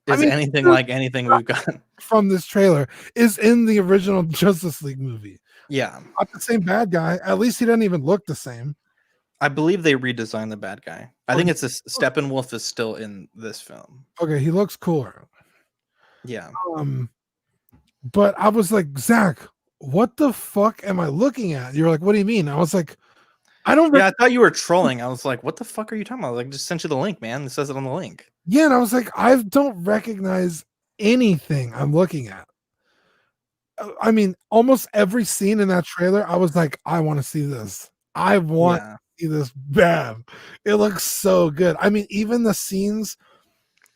is anything like anything we've got from this trailer is in the original Justice League movie. Yeah. Not the same bad guy. At least he doesn't even look the same. I believe they redesigned the bad guy. I think it's Steppenwolf is still in this film. Okay, he looks cooler. Yeah. But I was like, Zach, what the fuck am I looking at? You're like, what do you mean? I was like, I don't. Yeah, I thought you were trolling. I was like, what the fuck are you talking about? Like, just sent you the link, man. It says it on the link. Yeah, and I was like, I don't recognize anything I'm looking at. I mean, almost every scene in that trailer, I was like, I want to see this. I want to see this bad. It looks so good. I mean, even the scenes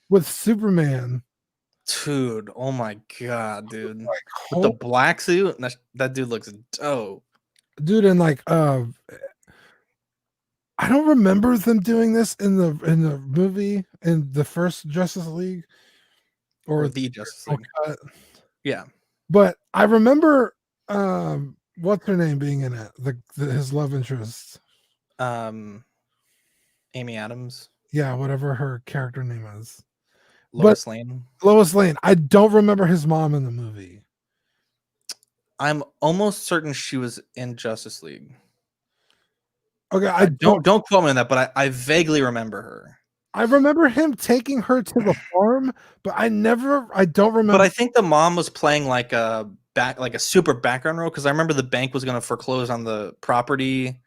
with Superman. Dude, oh my god, dude. Like, with the black suit, that dude looks dope. Dude, and like I don't remember them doing this in the movie in the first Justice League or the Justice League. Yeah. But I remember what's her name being in it? His love interest. Amy Adams. Yeah, whatever her character name is. Lois Lane. Lois Lane. I don't remember his mom in the movie. I'm almost certain she was in Justice League. Okay, I don't quote me on that, but I vaguely remember her. I remember him taking her to the farm, but I don't remember. But I think the mom was playing like a super background role because I remember the bank was going to foreclose on the property.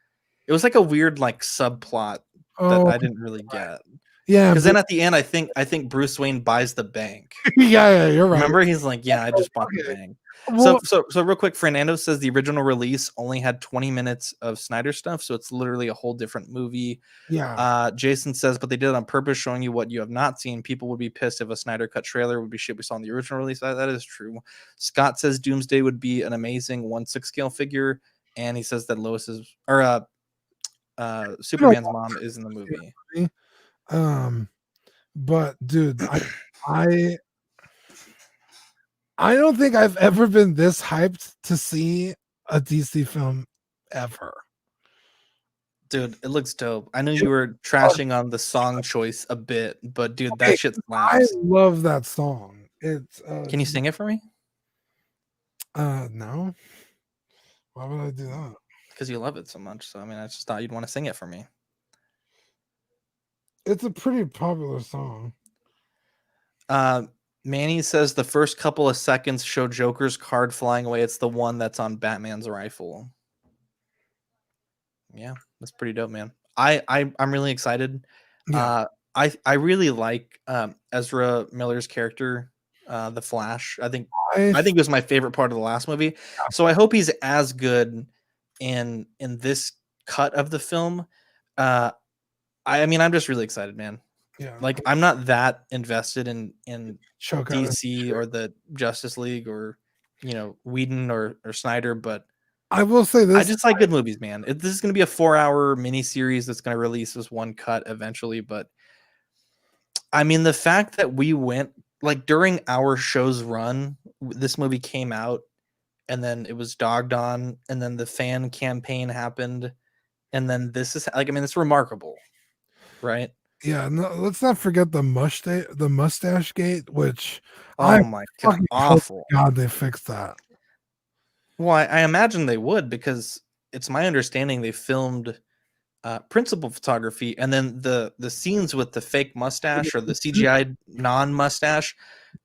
It was like a weird like subplot that I didn't really get. Yeah, because then at the end, I think Bruce Wayne buys the bank. Yeah, you're right. Remember, he's like, "Yeah, I just bought the bank." Well, so real quick, Fernando says the original release only had 20 minutes of Snyder stuff, so it's literally a whole different movie. Yeah. Jason says, but they did it on purpose, showing you what you have not seen. People would be pissed if a Snyder cut trailer would be shit we saw in the original release. That is true. Scott says Doomsday would be an amazing 1/6 scale figure, and he says that Superman's mom is in the movie. But dude, I don't think I've ever been this hyped to see a DC film ever. Dude, it looks dope. I know you were trashing on the song choice a bit, but dude, that shit slaps. I love that song. It's Can you sing it for me? No. Why would I do that? Because you love it so much. So I mean, I just thought you'd want to sing it for me. It's a pretty popular song. Manny says the first couple of seconds show Joker's card flying away. It's the one that's on Batman's rifle. Yeah, that's pretty dope, man. I'm really excited. Yeah. I really like Ezra Miller's character, the Flash. I think it was my favorite part of the last movie. So I hope he's as good in this cut of the film. I mean, I'm just really excited, man. Yeah. Like, I'm not that invested in Choke out DC or the Justice League or Whedon or Snyder, but I will say this. I just like good movies, man. This is going to be a 4-hour miniseries that's going to release as one cut eventually. But I mean, the fact that we went like during our show's run, this movie came out and then it was dogged on, and then the fan campaign happened, and then this is like, I mean, it's remarkable, right? Yeah, no, let's not forget the mustache gate, which Oh my god, fucking awful. God, they fixed that. Well, I imagine they would, because it's my understanding they filmed principal photography, and then the scenes with the fake mustache or the CGI non-mustache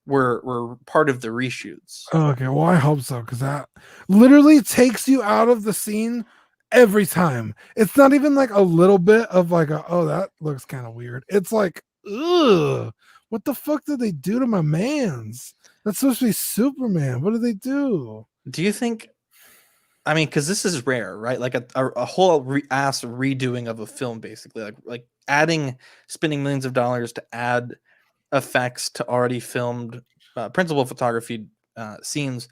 were part of the reshoots. Okay, well, I hope so, because that literally takes you out of the scene every time. It's not even like a little bit of like oh, that looks kind of weird. It's like, ugh, what the fuck did they do to my man's? That's supposed to be Superman. What did they do? Do you think, I mean, because this is rare, right? Like a whole ass redoing of a film, basically, like spending millions of dollars to add effects to already filmed principal photography scenes.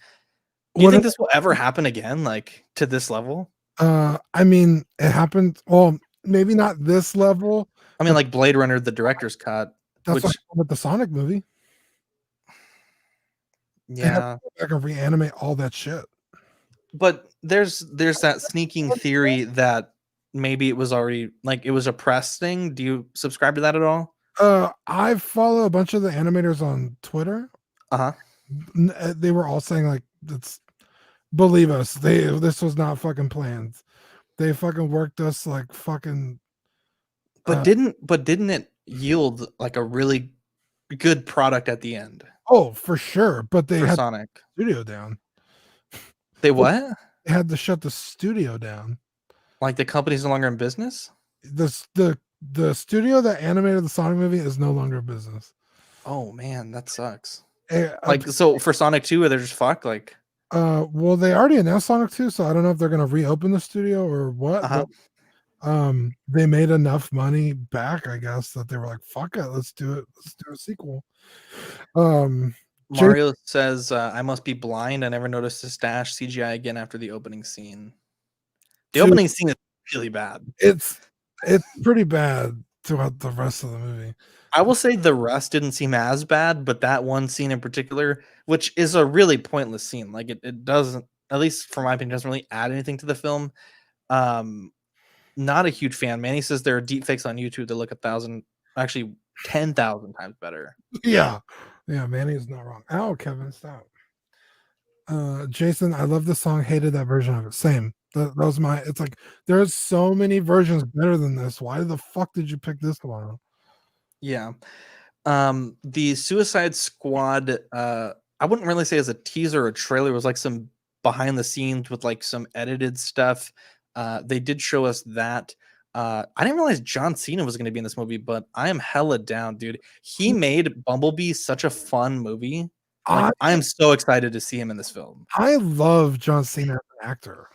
Do you think this will ever happen again, like to this level? I mean, it happened. Well, maybe not this level. I mean, like Blade Runner, the director's cut. That's what with the Sonic movie. Yeah, I can reanimate all that shit. But there's that sneaking theory that maybe it was already, like, it was a press thing. Do you subscribe to that at all? I follow a bunch of the animators on Twitter. They were all saying like, "That's believe us. This was not fucking planned. They fucking worked us like fucking." But didn't it yield like a really good product at the end? Oh, for sure. But they for had Sonic the studio down. They what? They had to shut the studio down. Like the company's no longer in business? The studio that animated the Sonic movie is no longer in business. Oh man, that sucks. Like so for Sonic 2, are they just fucked? Like, well, they already announced Sonic 2, so I don't know if they're gonna reopen the studio or what. But, they made enough money back, I guess, that they were like, "Fuck it, let's do it. Let's do a sequel." Mario says, "I must be blind. I never noticed the stash CGI again after the opening scene." The opening scene is really bad. It's pretty bad throughout the rest of the movie. I will say the rest didn't seem as bad, but that one scene in particular, which is a really pointless scene, like it doesn't, at least for my opinion, doesn't really add anything to the film. Not a huge fan. Manny says there are deep fakes on YouTube that look 10,000 times better. Yeah, Manny is not wrong. Ow, Kevin, stop. Jason, I love the song. Hated that version of it. Same. That was my. It's like there's so many versions better than this. Why the fuck did you pick this one? Yeah. The Suicide Squad, I wouldn't really say as a teaser or a trailer, it was like some behind the scenes with like some edited stuff. They did show us that. I didn't realize John Cena was going to be in this movie, but I am hella down, dude. He made Bumblebee such a fun movie. Like, I am so excited to see him in this film. I love John Cena as an actor.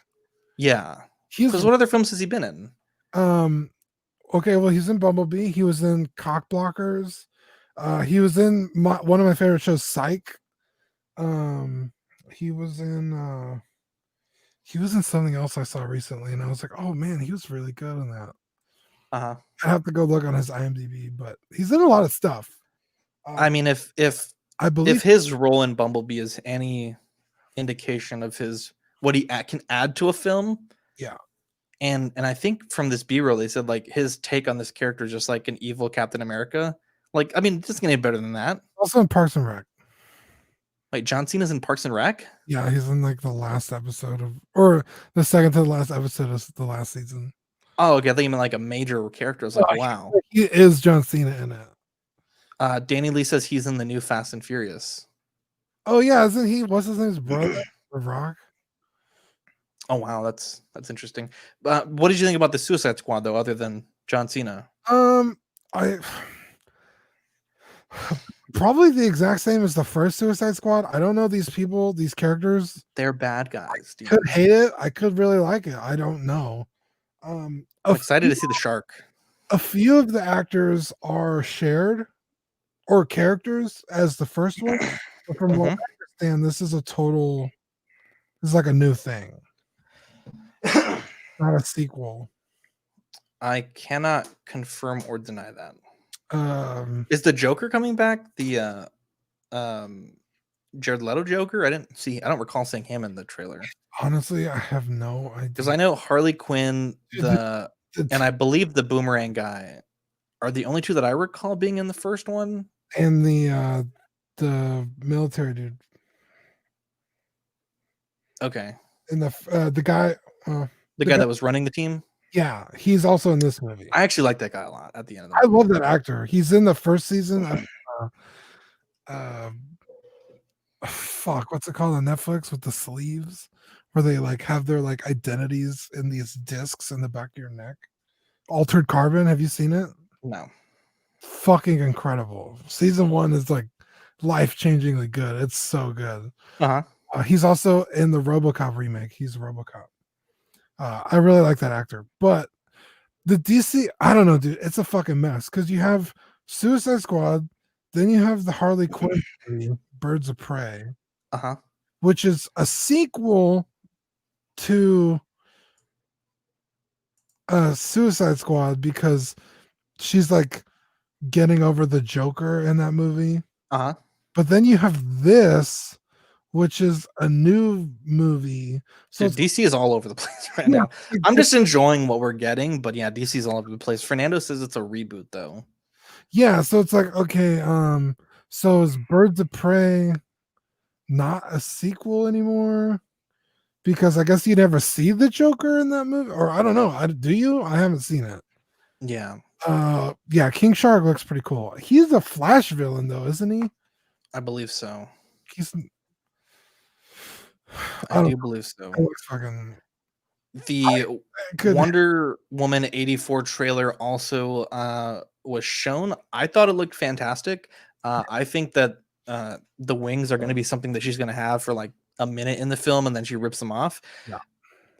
Yeah. Because what other films has he been in? Okay, well, he's in Bumblebee. He was in Cock Blockers. He was in one of my favorite shows, Psych. He was in something else I saw recently, and I was like, oh man, he was really good in that. I have to go look on his IMDb, but he's in a lot of stuff. I mean, if I believe if his role in Bumblebee is any indication of what he can add to a film, yeah. And I think from this B-roll, they said like his take on this character is just like an evil Captain America. Like, I mean, it's gonna get better than that. Also in Parks and Rec. Wait, John Cena's in Parks and Rec? Yeah, he's in like the last episode or the second to the last episode of the last season. Oh, okay. I think you meant like a major character. I was like, wow. He is John Cena in it. Danny Lee says he's in the new Fast and Furious. Oh yeah, isn't he? What's his name's brother? The Rock. Oh wow, that's interesting. What did you think about the Suicide Squad though, other than John Cena? I probably the exact same as the first Suicide Squad. I don't know these people, these characters. They're bad guys, dude. Could hate it. I could really like it. I don't know. I'm excited to see the shark. A few of the actors are shared or characters as the first one. But from what I understand, this is like a new thing. Not a sequel. I cannot confirm or deny that. Is the Joker coming back? The Jared Leto Joker? I don't recall seeing him in the trailer. Honestly, I have no idea. Because I know Harley Quinn, and I believe the Boomerang guy are the only two that I recall being in the first one. And the military dude. Okay. And the guy the guy that was running the team? Yeah, he's also in this movie. I actually like that guy a lot at the end of the movie. I love that actor. He's in the first season of fuck, what's it called on Netflix with the sleeves? Where they like have their like identities in these discs in the back of your neck. Altered Carbon, have you seen it? No. Fucking incredible. Season 1 is like life-changingly good. It's so good. He's also in the RoboCop remake. He's RoboCop. I really like that actor. But the DC, I don't know, dude. It's a fucking mess because you have Suicide Squad, then you have the Harley Quinn movie, Birds of Prey, which is a sequel to Suicide Squad because she's like getting over the Joker in that movie. But then you have this, which is a new movie. So DC is all over the place right now. I'm just enjoying what we're getting, but yeah, DC is all over the place. Fernando says it's a reboot though. Yeah, so it's like, okay, so is Birds of Prey not a sequel anymore? Because I guess you never see the Joker in that movie, or I don't know. Do you? I haven't seen it. Yeah. Yeah, King Shark looks pretty cool. He's a Flash villain though, isn't he? I believe so. I do believe so. Fucking... The Wonder Woman 84 trailer also was shown. I thought it looked fantastic. I think that the wings are going to be something that she's going to have for like a minute in the film, and then she rips them off. Yeah.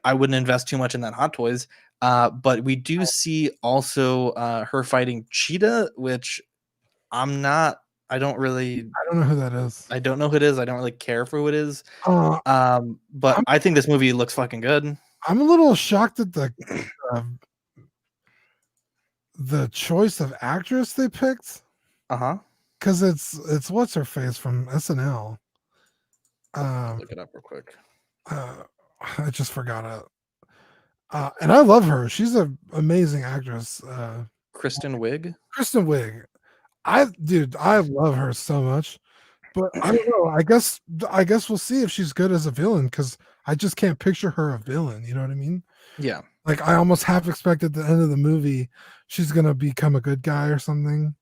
I wouldn't invest too much in that Hot Toys. But we do see also her fighting Cheetah, which I don't know who that is. I don't know who it is. I don't really care for who it is. But I think this movie looks fucking good. I'm a little shocked at the choice of actress they picked. Because it's what's her face from SNL. Look it up real quick. I just forgot it. And I love her. She's an amazing actress. Kristen Wiig. Kristen Wiig. I love her so much. But I don't know. I guess we'll see if she's good as a villain because I just can't picture her a villain. You know what I mean? Yeah. Like I almost half expect at the end of the movie she's gonna become a good guy or something.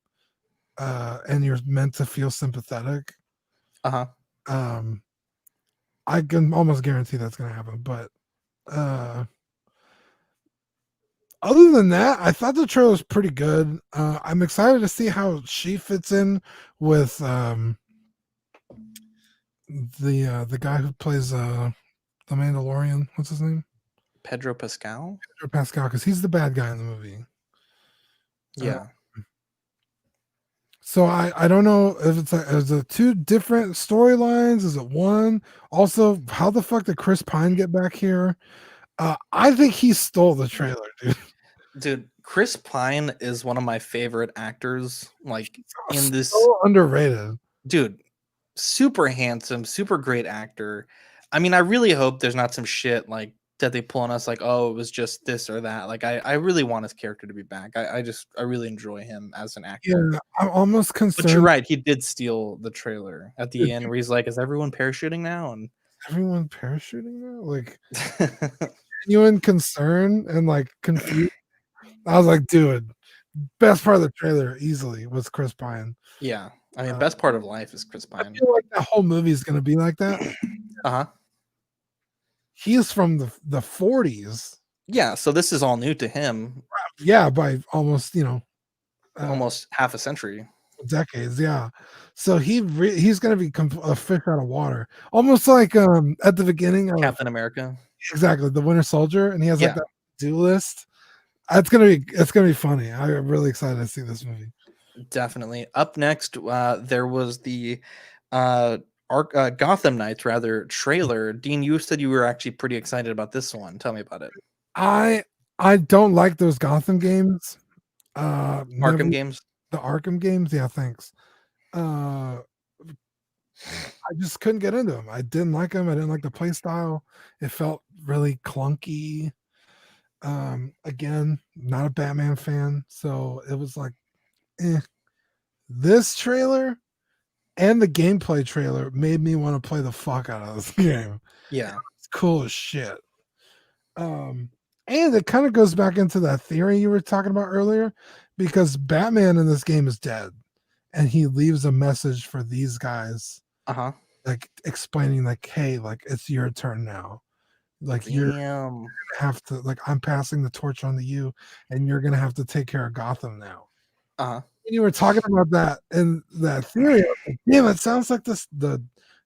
And you're meant to feel sympathetic. I can almost guarantee that's gonna happen. But other than that, I thought the trailer was pretty good. I'm excited to see how she fits in with the guy who plays the Mandalorian. What's his name? Pedro Pascal. Pedro Pascal, because he's the bad guy in the movie. Yeah. So I don't know if is it two different storylines? Is it one? Also, how the fuck did Chris Pine get back here? I think he stole the trailer, dude. Dude, Chris Pine is one of my favorite actors. Like in this, so underrated, dude. Super handsome, super great actor. I mean, I really hope there's not some shit like that they pull on us, like, oh, it was just this or that. Like, I really want his character to be back. I really enjoy him as an actor. Yeah, I'm almost concerned. But you're right, he did steal the trailer at the end where he's like, "Is everyone parachuting now?" And everyone parachuting now, like genuine concern and like confused. I was like, dude, best part of the trailer easily was Chris Pine. Yeah, I mean, best part of life is Chris Pine. I feel like that whole movie is gonna be like that. he's from the 40s. Yeah, so this is all new to him. Yeah, by almost Almost half a century. decades. Yeah, so he's gonna be a fish out of water, almost like at the beginning of Captain America. exactly the Winter Soldier, and he has like Yeah. that duelist. It's gonna be funny. I'm really excited to see this movie. Definitely. Up next, there was the Gotham Knights trailer. Dean, you said you were actually pretty excited about this one. Tell me about it. I don't like those Gotham games. Arkham games. The Arkham games, yeah, thanks. I just couldn't get into them. I didn't like them. I didn't like the play style. It felt really clunky. Again, not a Batman fan, so it was like, This trailer and the gameplay trailer made me want to play the fuck out of this game. Yeah, it's cool as shit. And it kind of goes back into that theory you were talking about earlier, because Batman in this game is dead, and he leaves a message for these guys, like explaining, like, hey, like it's your turn now. Like you're gonna have to, like, I'm passing the torch on to you, and you're gonna have to take care of Gotham now. And you were talking about that and that theory. Like, damn, it sounds like the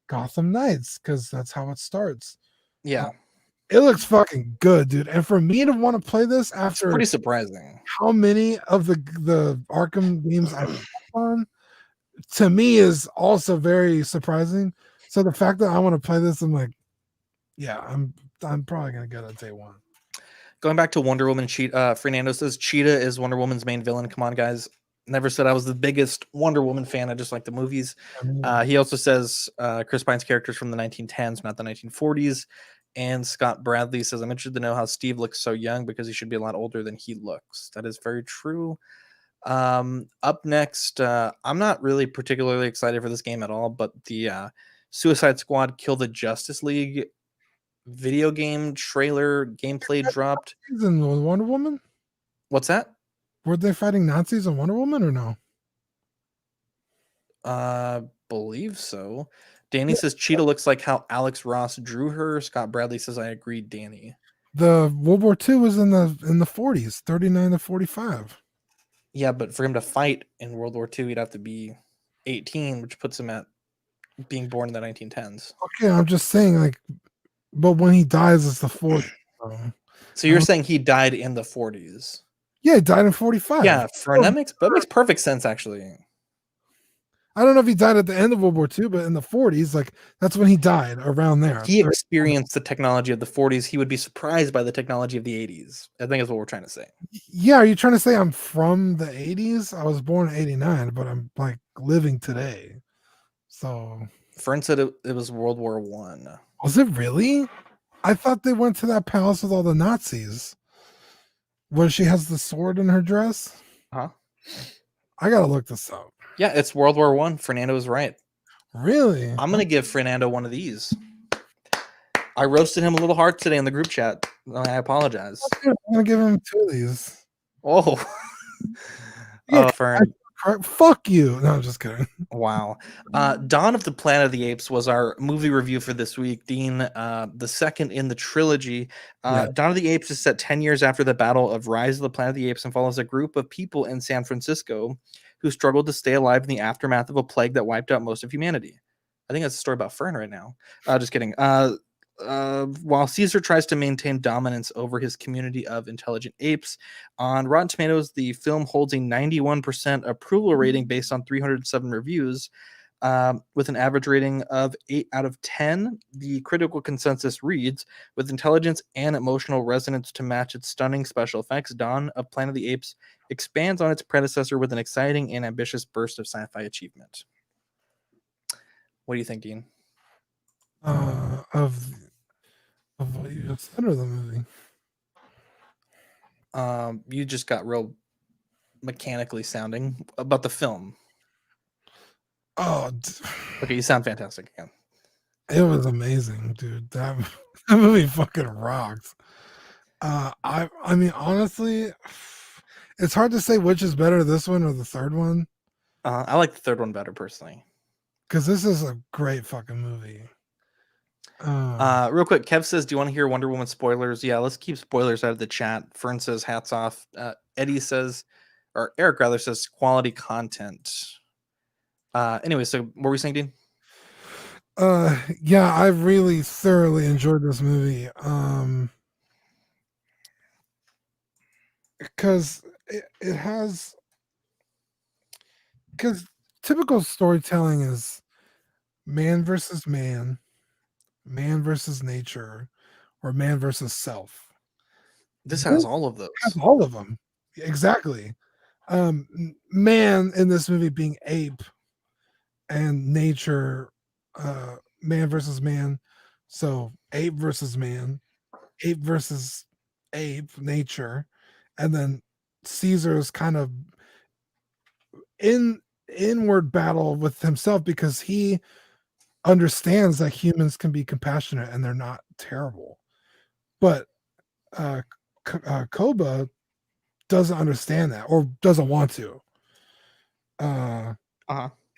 Gotham Knights, because that's how it starts. Yeah. It looks fucking good, dude. And for me to want to play this after, it's pretty surprising how many of the Arkham games I've on, to me is also very surprising. So the fact that I want to play this, I'm like, yeah, I'm probably gonna get it day one. Going back to Wonder Woman, Fernando says Cheetah is Wonder Woman's main villain. Come on, guys. Never said I was the biggest Wonder Woman fan. I just like the movies. He also says Chris Pine's characters from the 1910s, not the 1940s. And Scott Bradley says, I'm interested to know how Steve looks so young, because he should be a lot older than he looks. That is very true. Up next, I'm not really particularly excited for this game at all, but the Suicide Squad Kill the Justice League video game trailer gameplay dropped. In Wonder Woman? What's that? Were they fighting Nazis in Wonder Woman or no? Believe so. Danny says Cheetah looks like how Alex Ross drew her. Scott Bradley says I agree, Danny. The World War II was in the 40s, 39 to 45. Yeah, but for him to fight in World War II, he'd have to be 18, which puts him at being born in the 1910s. Okay, I'm just saying, like, but when he dies, it's the 40s. So you're saying he died in the 40s? Yeah, he died in 45. Yeah, that makes perfect sense, actually. I don't know if he died at the end of World War II, but in the 40s, like, that's when he died, around there. He experienced the technology of the 40s. He would be surprised by the technology of the 80s. I think is what we're trying to say. Yeah, are you trying to say I'm from the 80s? I was born in 89, but I'm, like, living today. So Fern said it was World War One. Was it really? I thought they went to that palace with all the Nazis, where she has the sword in her dress. I gotta look this up. Yeah, it's World War One. Fernando is right. Really? I'm gonna give Fernando one of these. I roasted him a little hard today in the group chat. I apologize. I'm gonna give him 2 of these. Oh, yeah, Fern. Fuck you. No, I'm just kidding. Wow. Dawn of the Planet of the Apes was our movie review for this week. Dean, the second in the trilogy. Dawn of the Apes is set 10 years after the Battle of Rise of the Planet of the Apes and follows a group of people in San Francisco who struggled to stay alive in the aftermath of a plague that wiped out most of humanity. I think that's a story about Fern right now. Just kidding. While Caesar tries to maintain dominance over his community of intelligent apes, on Rotten Tomatoes, the film holds a 91% approval rating based on 307 reviews, with an average rating of 8 out of 10. The critical consensus reads, with intelligence and emotional resonance to match its stunning special effects, Dawn of Planet of the Apes expands on its predecessor with an exciting and ambitious burst of sci-fi achievement. What do you think, Dean? Of what you just said, or the movie? You just got real mechanically sounding about the film. Oh, okay, you sound fantastic again. It was amazing, dude. That movie fucking rocks. I mean, honestly, it's hard to say which is better, this one or the third one. I like the third one better personally, because this is a great fucking movie. Real quick, Kev says, "Do you want to hear Wonder Woman spoilers?" Yeah, let's keep spoilers out of the chat. Fern says, "Hats off." Eddie says, or Eric rather says, "Quality content." Anyway, so what were we saying, Dean? Yeah, I really thoroughly enjoyed this movie. Because it has, because typical storytelling is man versus man, man versus nature, or man versus self. This has all of those. Has all of them. Exactly. Man in this movie being ape, and nature, man versus man. So ape versus man, ape versus ape, nature, and then Caesar's kind of inward battle with himself because he understands that humans can be compassionate and they're not terrible. But Koba doesn't understand that or doesn't want to.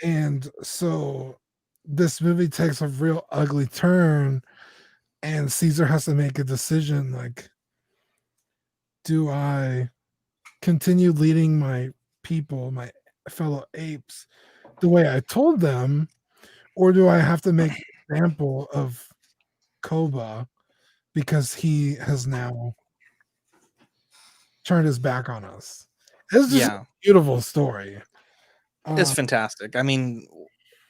And so this movie takes a real ugly turn, and Caesar has to make a decision like, do I continue leading my people, my fellow apes, the way I told them, or do I have to make an example of Koba because he has now turned his back on us? It's just a beautiful story. It's fantastic. I mean,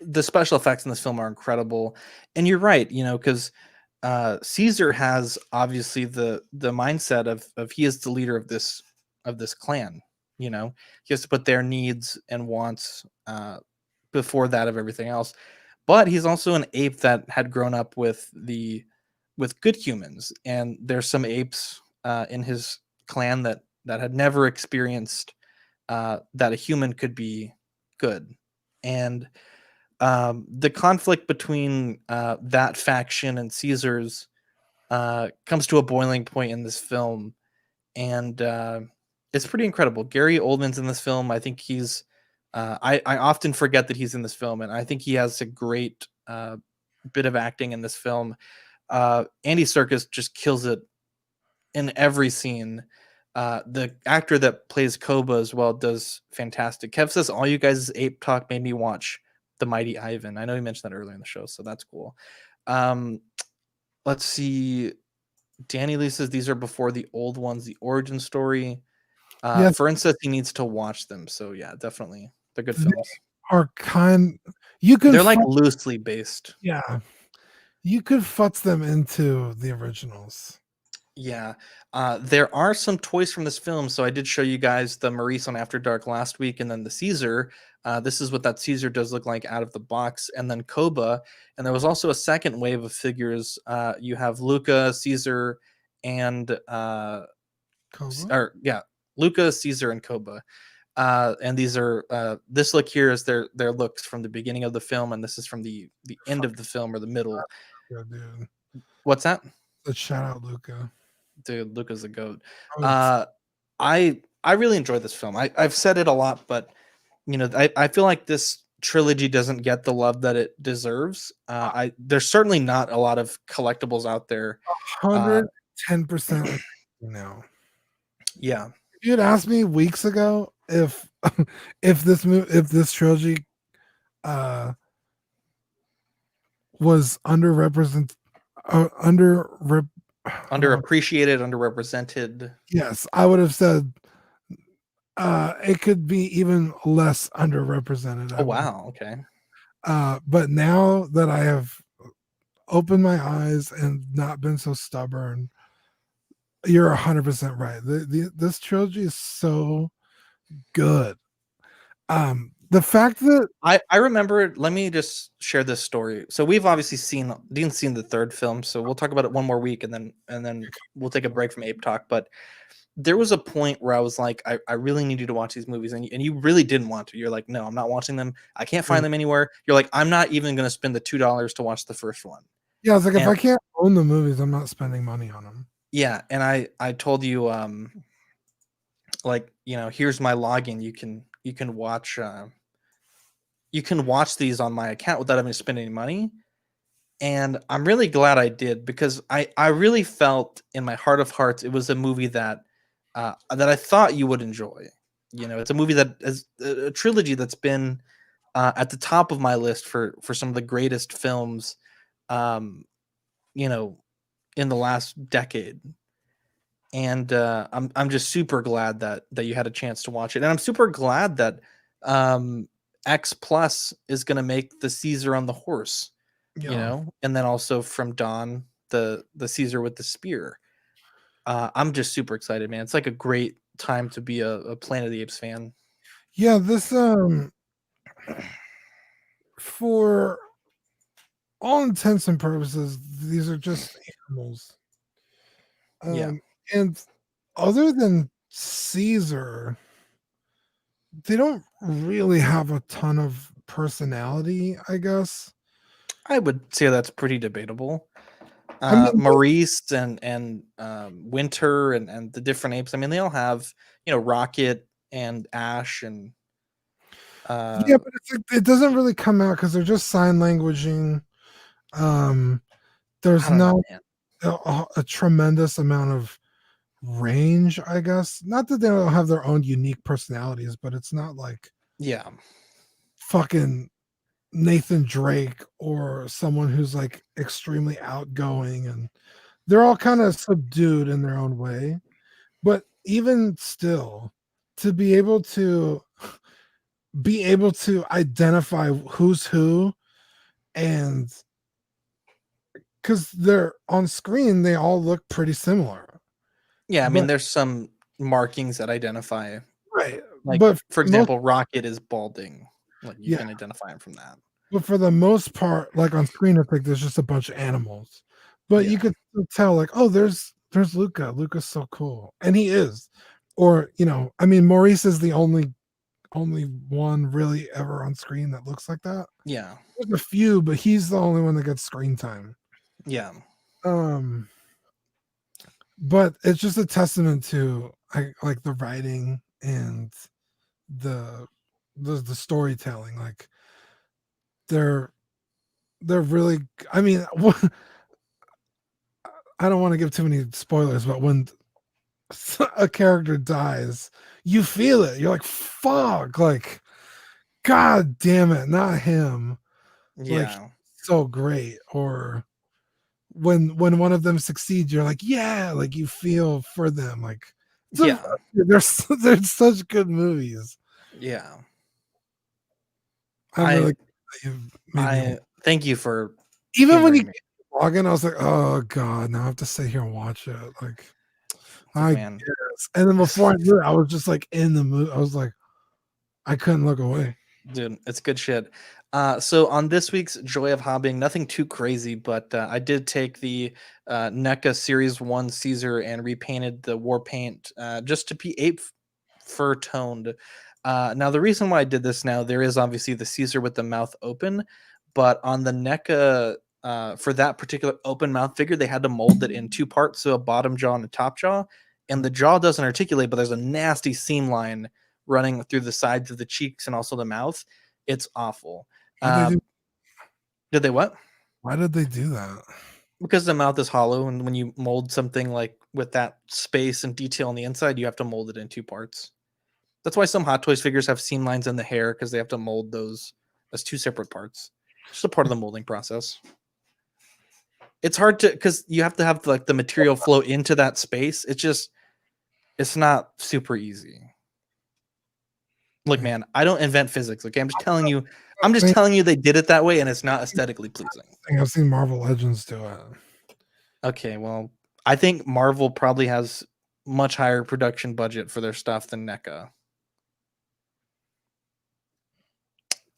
the special effects in this film are incredible, and you're right. Because Caesar has obviously the mindset of he is the leader of this clan. He has to put their needs and wants before that of everything else. But he's also an ape that had grown up with good humans, and there's some apes in his clan that had never experienced that a human could be good. And the conflict between that faction and Caesar's comes to a boiling point in this film, and it's pretty incredible. Gary Oldman's in this film. I think he's I often forget that he's in this film, and I think he has a great bit of acting in this film. Andy Serkis just kills it in every scene. The actor that plays Koba as well does fantastic. Kev says, "All you guys' ape talk made me watch The Mighty Ivan." I know he mentioned that earlier in the show, so that's cool. Let's see. Danny Lee says these are before the old ones, the origin story. Yes. Fern says he needs to watch them. So yeah, definitely. They're good films. Are they're like loosely based. Yeah. You could futz them into the originals. Yeah. There are some toys from this film. So I did show you guys the Maurice on After Dark last week, and then the Caesar. This is what that Caesar does look like out of the box, and then Koba. And there was also a second wave of figures. You have Luca, Caesar, and Luca, Caesar, and Koba. And these are this look here is their looks from the beginning of the film, and this is from the end of the film or the middle. Yeah, dude. What's that? Let's shout out Luca. Dude, Luca's a goat. I really enjoyed this film. I've said it a lot, but I feel like this trilogy doesn't get the love that it deserves. There's certainly not a lot of collectibles out there. 110% now. Yeah. If you had asked me weeks ago if this trilogy was underappreciated, underrepresented. Yes, I would have said it could be even less underrepresented. Oh wow, okay. But now that I have opened my eyes and not been so stubborn, you're 100% right. This trilogy is so good. The fact that I remember, let me just share this story. So we've obviously Dean's seen the third film, so we'll talk about it one more week and then we'll take a break from Ape Talk. But there was a point where I was like, I really need you to watch these movies, and you really didn't want to. You're like, no, I'm not watching them. I can't find them anywhere. You're like, I'm not even going to spend the $2 to watch the first one. Yeah, I was like, if I can't own the movies, I'm not spending money on them. Yeah, and I told you, like, here's my login. You can watch these on my account without having to spend any money. And I'm really glad I did, because I really felt in my heart of hearts it was a movie that that I thought you would enjoy. You know, it's a movie that is a trilogy that's been at the top of my list for some of the greatest films, um, you know, in the last decade. And I'm just super glad that you had a chance to watch it, and I'm super glad that X Plus is going to make the Caesar on the horse, you Yeah. know, and then also from Dawn the Caesar with the spear. I'm just super excited, man. It's like a great time to be a Planet of the Apes fan. Yeah, this for all intents and purposes, these are just animals. Yeah. And other than Caesar, they don't really have a ton of personality, I guess. I would say that's pretty debatable. I mean, Maurice and Winter and the different apes. I mean, they all have, you know, Rocket and Ash and yeah, but it's like, it doesn't really come out because they're just sign languaging. I There's don't know, not man. a tremendous amount of range, I guess. Not that they don't have their own unique personalities, but it's not like Yeah. fucking Nathan Drake or someone who's like extremely outgoing, and they're all kind of subdued in their own way. But even still, to be able to identify who's who, and because they're on screen, they all look pretty similar. Yeah, I mean, But there's some markings that identify. right, Like, but for most example, Rocket is balding. Like, you yeah, can identify him from that. but for the most part, like on screen, it's like there's just a bunch of animals. But you Yeah. could still tell, like, oh, there's Luca. Luca's so cool, and he is. Or I mean, Maurice is the only one really ever on screen that looks like that. Yeah. There's a few, but he's the only one that gets screen time. Yeah. Um, but it's just a testament to like the writing and the the storytelling. Like they're really. I mean, I don't want to give too many spoilers, but when a character dies, you feel it. You're like, fuck, like, god damn it, not him. Like, Yeah. so great. Or when one of them succeeds, you're like, yeah, like you feel for them. Like, Yeah. they're such good movies. Yeah. I'm really you made me thank you for even when you humoring me. log in, I was like, oh god, now I have to sit here and watch it. Like, I Man. guess. And then before I knew it, I was just like in the mood. I was like, I couldn't look away. Dude, it's good shit. So on this week's Joy of Hobbying, nothing too crazy, but I did take the NECA Series 1 Caesar and repainted the war paint just to be ape fur toned. Now, the reason why I did this now, there is obviously the Caesar with the mouth open, but on the NECA, for that particular open mouth figure, they had to mold it in two parts, so a bottom jaw and a top jaw. And the jaw doesn't articulate, but there's a nasty seam line running through the sides of the cheeks and also the mouth. It's awful. Did they what? Why did they do that? Because the mouth is hollow, and when you mold something like with that space and detail on the inside, you have to mold it in two parts. That's why some Hot Toys figures have seam lines in the hair, because they have to mold those as two separate parts. It's just a part of the molding process. It's hard to, because you have to have like the material flow into that space. It's not super easy. Look, man, I don't invent physics. Okay, I'm just telling you they did it that way, and it's not aesthetically pleasing. I've seen Marvel Legends do it. Okay, well, I think Marvel probably has much higher production budget for their stuff than NECA.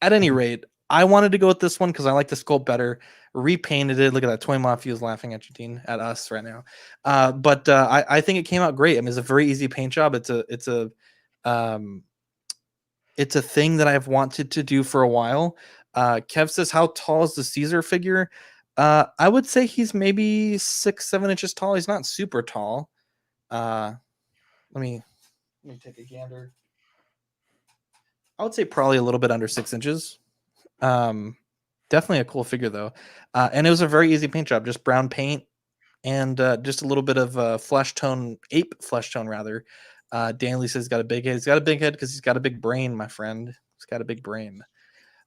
At any rate, I wanted to go with this one because I like the sculpt better. Repainted it. Look at that. Toy Mafia is laughing at you, Dean, at us right now. But I think it came out great. I mean, it's a very easy paint job. It's a thing that I've wanted to do for a while. Kev says, how tall is the Caesar figure? I would say he's maybe 6-7 inches tall. He's not super tall. Let me take a gander. I would say probably a little bit under 6 inches. Definitely a cool figure though, and it was a very easy paint job, just brown paint and just a little bit of flesh tone, ape flesh tone rather. Danley says he's got a big head. He's got a big head because he's got a big brain, my friend. He's got a big brain.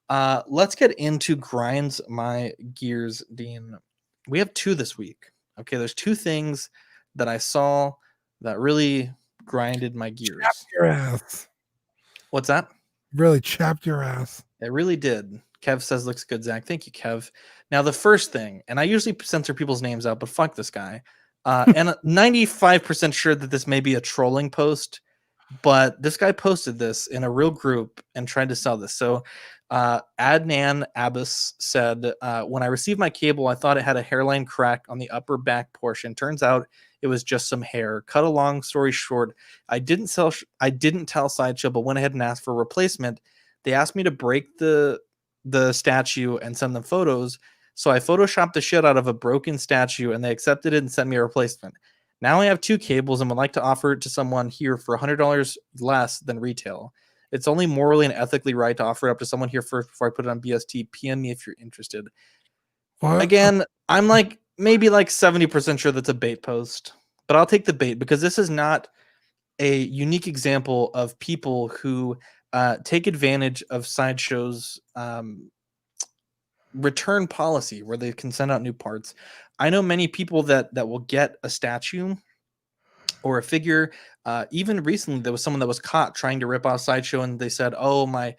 Let's get into grinds my gears, Dean. We have 2 this week. Okay, there's 2 things that I saw that really grinded my gears. Chapped your ass. What's that? Really chapped your ass. It really did. Kev says looks good, Zach. Thank you, Kev. Now the first thing, and I usually censor people's names out, but fuck this guy. And 95% sure that this may be a trolling post, but this guy posted this in a real group and tried to sell this. So Adnan Abbas said, when I received my cable, I thought it had a hairline crack on the upper back portion. Turns out it was just some hair. Cut a long story short, I didn't tell Sideshow, but went ahead and asked for a replacement. They asked me to break the statue and send them photos. So I photoshopped the shit out of a broken statue and they accepted it and sent me a replacement. Now I have 2 cables and would like to offer it to someone here for $100 less than retail. It's only morally and ethically right to offer it up to someone here first before I put it on BST. PM me if you're interested. What? Again, I'm like maybe like 70% sure that's a bait post, but I'll take the bait because this is not a unique example of people who take advantage of Sideshow's return policy where they can send out new parts. I know many people that will get a statue or a figure. Even recently, there was someone that was caught trying to rip off Sideshow, and they said, "Oh, my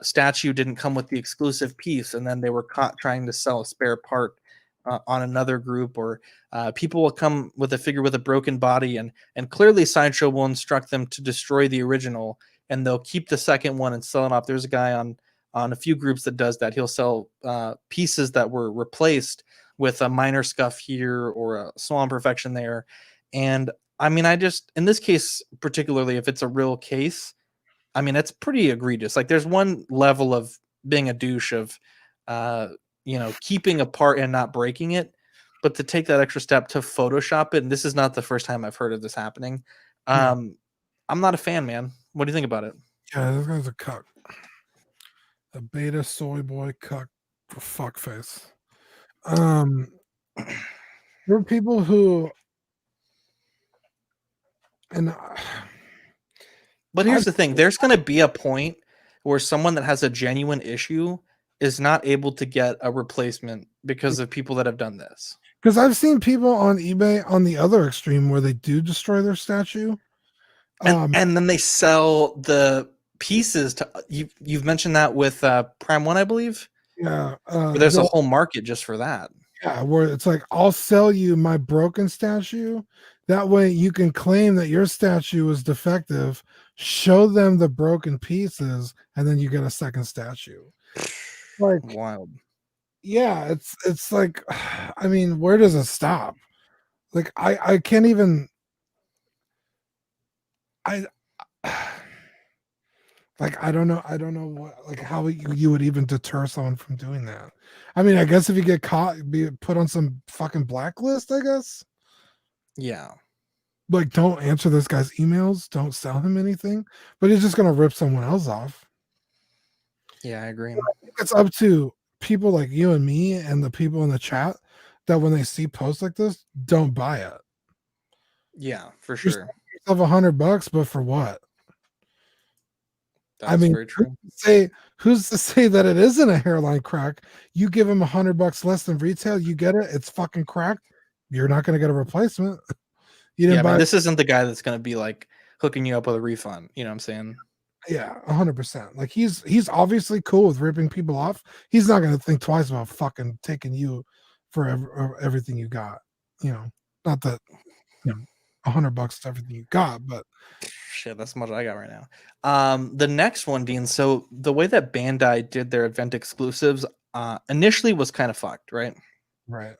statue didn't come with the exclusive piece," and then they were caught trying to sell a spare part on another group. Or people will come with a figure with a broken body, and clearly Sideshow will instruct them to destroy the original, and they'll keep the second one and sell it off. There's a guy on a few groups that does that. He'll sell pieces that were replaced with a minor scuff here or a small imperfection there. And I mean, I just, in this case, particularly if it's a real case, I mean, it's pretty egregious. Like there's one level of being a douche of, keeping a part and not breaking it, but to take that extra step to Photoshop it. And this is not the first time I've heard of this happening. I'm not a fan, man. What do you think about it? Yeah, this guy's a cuck. A beta soy boy cuck for fuckface. There are people who, and but here's the thing: there's going to be a point where someone that has a genuine issue is not able to get a replacement because of people that have done this. Because I've seen people on eBay on the other extreme where they do destroy their statue, and then they sell the pieces to you've mentioned that with Prime One, I believe. Yeah, where there's a whole market just for that. Yeah, where it's like, I'll sell you my broken statue. That way you can claim that your statue is defective, show them the broken pieces, and then you get a second statue. Like, wild. Yeah, it's like, I mean, where does it stop? Like, I can't even, like, I don't know what, like, how you would even deter someone from doing that. I mean, I guess if you get caught, be put on some fucking blacklist, I guess. Yeah. Like, don't answer this guy's emails. Don't sell him anything. But he's just going to rip someone else off. Yeah, I agree. It's up to people like you and me and the people in the chat that when they see posts like this, don't buy it. Yeah, for sure. Yourself $100, but for what? That's very true. Who's to say that it isn't a hairline crack? You give him $100 less than retail, you get it. It's fucking cracked. You're not going to get a replacement. You didn't buy this isn't the guy that's going to be like hooking you up with a refund. You know what I'm saying? Yeah, 100%. Like he's obviously cool with ripping people off. He's not going to think twice about fucking taking you for everything you got. You know, not that $100 is everything you got, but shit, that's much I got right now. The next one, Dean. So the way that Bandai did their event exclusives initially was kind of fucked, right? Right.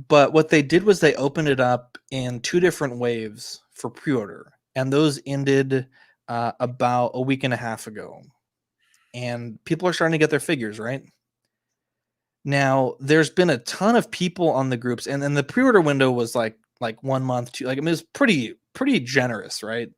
But what they did was they opened it up in 2 different waves for pre-order, and those ended about a week and a half ago. And people are starting to get their figures, right? Now, there's been a ton of people on the groups, and then the pre-order window was like 1 month, 2. Like, I mean, it was pretty generous, right?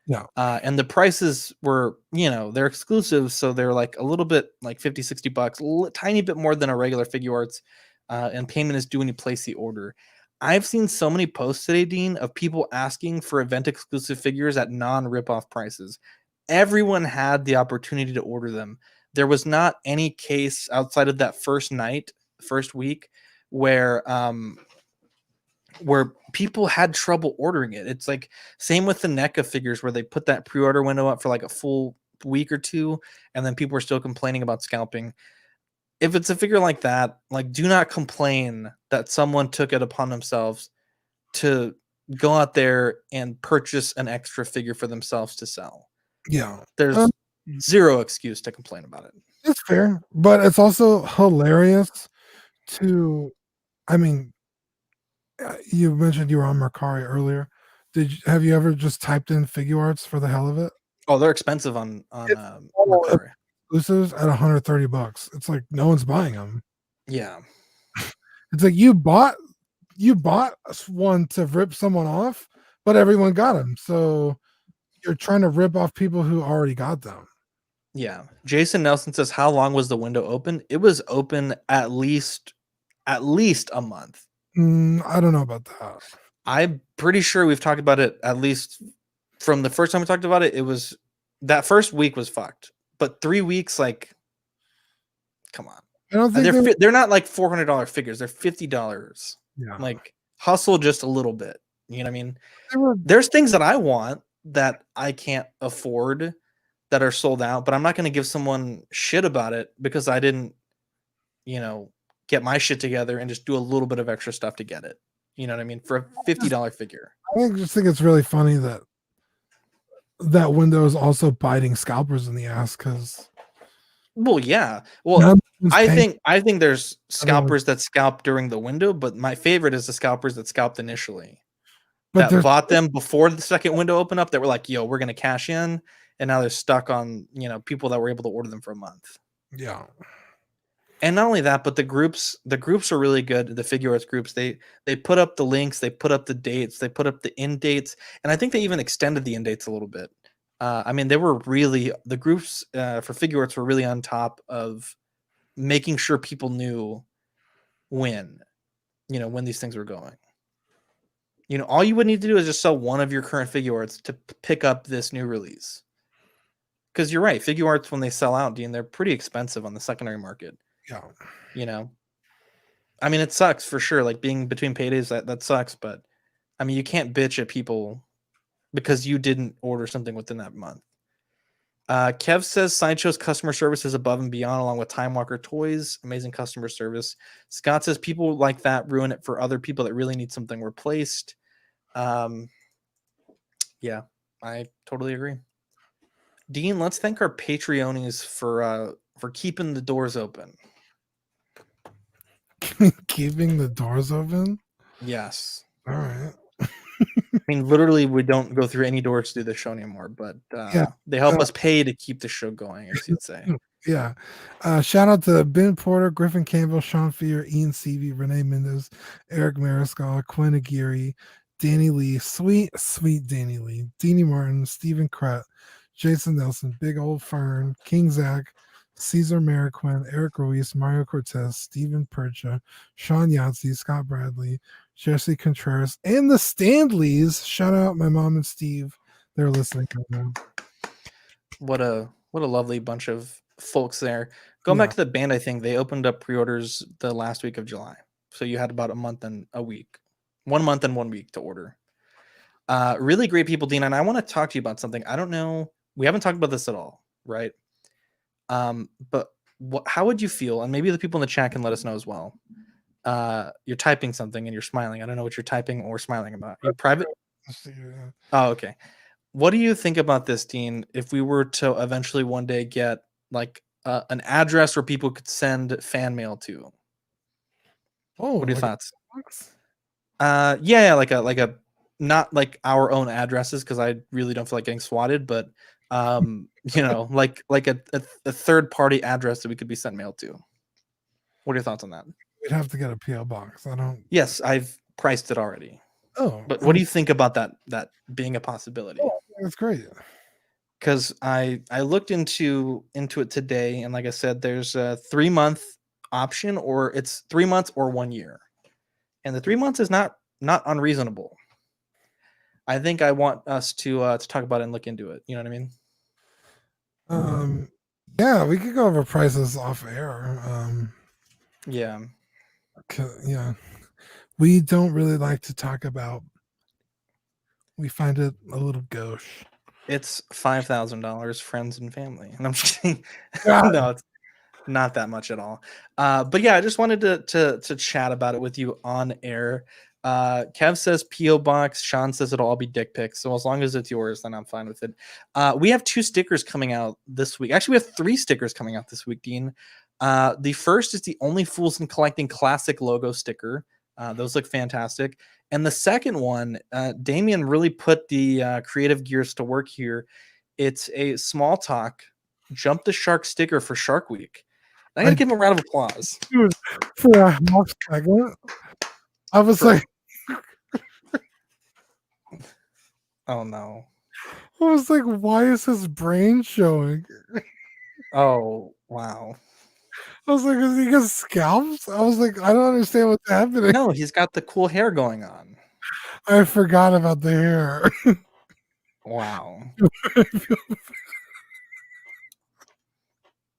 Yeah. And the prices were, they're exclusive, so they're like a little bit like $50-$60, tiny bit more than a regular Figure Arts. And payment is due when you place the order. I've seen so many posts today, Dean, of people asking for event exclusive figures at non-ripoff prices. Everyone had the opportunity to order them. There was not any case outside of that first week, where people had trouble ordering it. It's like same with the NECA figures, where they put that pre-order window up for like a full week or two, and then people were still complaining about scalping. If it's a figure like that, like, do not complain that someone took it upon themselves to go out there and purchase an extra figure for themselves to sell. Yeah. There's zero excuse to complain about it. It's fair, but it's also hilarious to, I mean, you mentioned you were on Mercari earlier. Have you ever just typed in Figure Arts for the hell of it? Oh, they're expensive on Mercari. Exclusives at $130. It's like no one's buying them. Yeah. It's like you bought one to rip someone off, but everyone got them. So you're trying to rip off people who already got them. Yeah. Jason Nelson says, how long was the window open? It was open at least a month. I don't know about that. I'm pretty sure we've talked about it, at least from the first time we talked about it. It was that first week was fucked, but 3 weeks, like, come on. I don't think they're not like $400 figures. They're $50. Yeah. Like, hustle just a little bit. You know what I mean? There's things that I want that I can't afford that are sold out, but I'm not going to give someone shit about it because I didn't, get my shit together and just do a little bit of extra stuff to get it. You know what I mean? For a $50 figure. I just think it's really funny that window is also biting scalpers in the ass because. Well, yeah. Well, I think there's scalpers that scalp during the window, but my favorite is the scalpers that scalped initially. That bought them before the second window opened up, that were like, yo, we're going to cash in. And now they're stuck on, people that were able to order them for a month. Yeah. And not only that, but the groups are really good. The Figure Arts groups, they put up the links, they put up the dates, they put up the end dates, and I think they even extended the end dates a little bit. I mean, the groups for Figure Arts were really on top of making sure people knew when these things were going. All you would need to do is just sell one of your current Figure Arts to pick up this new release. Because you're right, Figure Arts, when they sell out, Dean, they're pretty expensive on the secondary market. Yeah. I mean, it sucks for sure. Like, being between paydays, that sucks. But I mean, you can't bitch at people because you didn't order something within that month. Kev says Sideshow's customer service is above and beyond, along with Time Walker Toys. Amazing customer service. Scott says people like that ruin it for other people that really need something replaced. Yeah, I totally agree. Dean, let's thank our Patreonies for keeping the doors open. Keeping the doors open? Yes. All right. I mean, literally, we don't go through any doors to do the show anymore, but they help us pay to keep the show going, as you'd say. Yeah. Shout out to Ben Porter, Griffin Campbell, Sean Fear, Ian Seavey, Renee Mendez, Eric Mariscal, Quinn Aguirre, Danny Lee, sweet Danny Lee, Deanie Martin, Stephen Krett, Jason Nelson, Big Old Fern, King Zach, Cesar Mariquin, Eric Ruiz, Mario Cortez, Stephen Percha, Sean Yancey, Scott Bradley, Jesse Contreras, and the Stanleys. Shout out my mom and Steve. They're listening right now. What a lovely bunch of folks there. Going back to the band, I think they opened up pre-orders the last week of July. So you had about a month and a week. 1 month and 1 week to order. Really great people, Dean. And I want to talk to you about something. I don't know. We haven't talked about this at all, right? But how would you feel? And maybe the people in the chat can let us know as well. You're typing something and you're smiling. I don't know what you're typing or smiling about. You're private? Oh, okay. What do you think about this, Dean? If we were to eventually one day get like an address where people could send fan mail to? Oh, what are your thoughts? Yeah, like a not like our own addresses, because I really don't feel like getting swatted, but like a third party address that we could be sent mail to. What are your thoughts on that? We'd have to get a PO box. Yes, I've priced it already. Oh, but what do you think about that being a possibility? That's great. Because I looked into it today, and like I said, there's a 3-month option, or it's 3 months or 1 year, and the 3 months is not unreasonable. I think I want us to talk about it and look into it. You know what I mean? Yeah, we could go over prices off air. Yeah. Yeah, we don't really like to talk about. We find it a little gauche. It's $5,000, friends and family, and I'm just kidding. Yeah. No, it's not that much at all. But yeah, I just wanted to chat about it with you on air. Kev says PO box. Sean says it'll all be dick pics. So as long as it's yours, then I'm fine with it. We have 2 stickers coming out this week. Actually, we have 3 stickers coming out this week, Dean. The first is the Only Fools in Collecting Classic logo sticker. Those look fantastic. And the second one, Damien really put the creative gears to work here. It's a small talk Jump the Shark sticker for Shark Week. I gotta give him a round of applause. Dude, for a half second, I was like, oh no. I was like, why is his brain showing? Oh, wow. I was like, is he got scalps? I was like, I don't understand what's happening. No, he's got the cool hair going on. I forgot about the hair. Wow.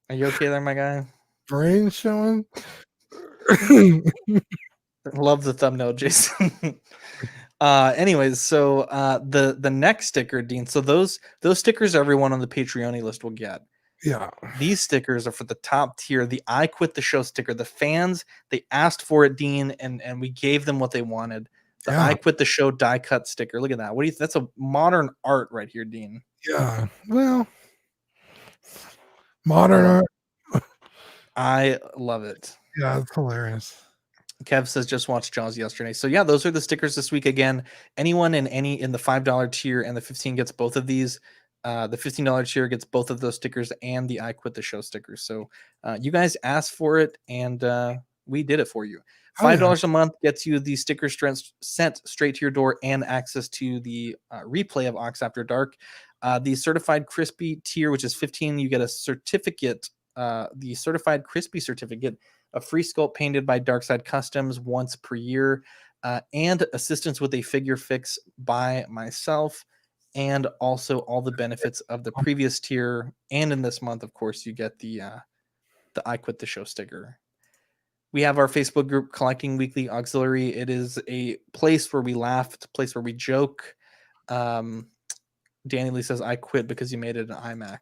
Are you okay there, my guy? Brain showing? Love the thumbnail, Jason. Anyways, so the next sticker, Dean. So those stickers everyone on the Patreon list will get. Yeah. These stickers are for the top tier, the I Quit the Show sticker. The fans, they asked for it, Dean, and we gave them what they wanted. The I Quit the Show die cut sticker. Look at that. What do you that's a modern art right here, Dean. Yeah. Well, modern art. I love it. Yeah, it's hilarious. Kev says just watched Jaws yesterday. So yeah, those are the stickers this week. Again, anyone in the $5 tier and the 15 gets both of these. The $15 tier gets both of those stickers and the I Quit the Show stickers. So you guys asked for it, and we did it for you. $5 a month gets you the stickers sent straight to your door and access to the replay of Ox After Dark. The certified crispy tier, which is 15, you get a certificate, the certified crispy certificate, a free sculpt painted by Darkside Customs once per year, and assistance with a figure fix by myself, and also all the benefits of the previous tier. And in this month, of course, you get the I Quit the Show sticker. We have our Facebook group, Collecting Weekly Auxiliary. It is a place where we laugh. It's a place where we joke. Danny Lee says, I quit because you made it an iMac.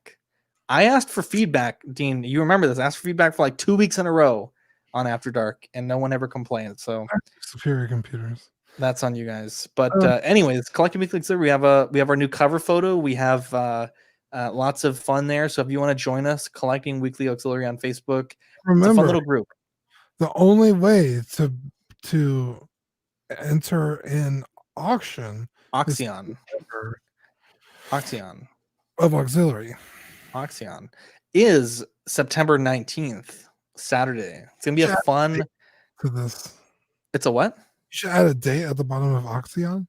I asked for feedback, Dean. You remember this. I asked for feedback for like 2 weeks in a row on After Dark, and no one ever complained. So superior computers. That's on you guys. But anyways, Collecting Weekly Auxiliary, we have our new cover photo. We have lots of fun there. So if you want to join us, Collecting Weekly Auxiliary on Facebook, remember, it's a fun little group. The only way to enter in auction Oxyon of Auxiliary Oxyon is September 19th, Saturday. It's gonna be a fun to this. It's a what? You should add a date at the bottom of Oxyon.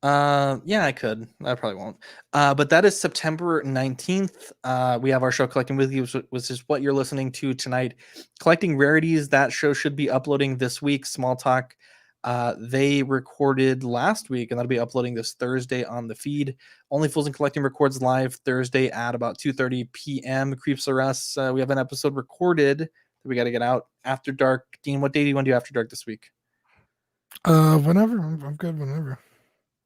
Yeah, I could. I probably won't. But that is September 19th. We have our show Collecting With You, which is what you're listening to tonight. Collecting Rarities, that show should be uploading this week. Small Talk, they recorded last week, and that'll be uploading this Thursday on the feed. Only Fools in Collecting records live Thursday at about 2:30 p.m. Creeps Are Us. We have an episode recorded that we got to get out after dark. Dean, what day do you want to do after dark this week? Whenever. I'm good whenever.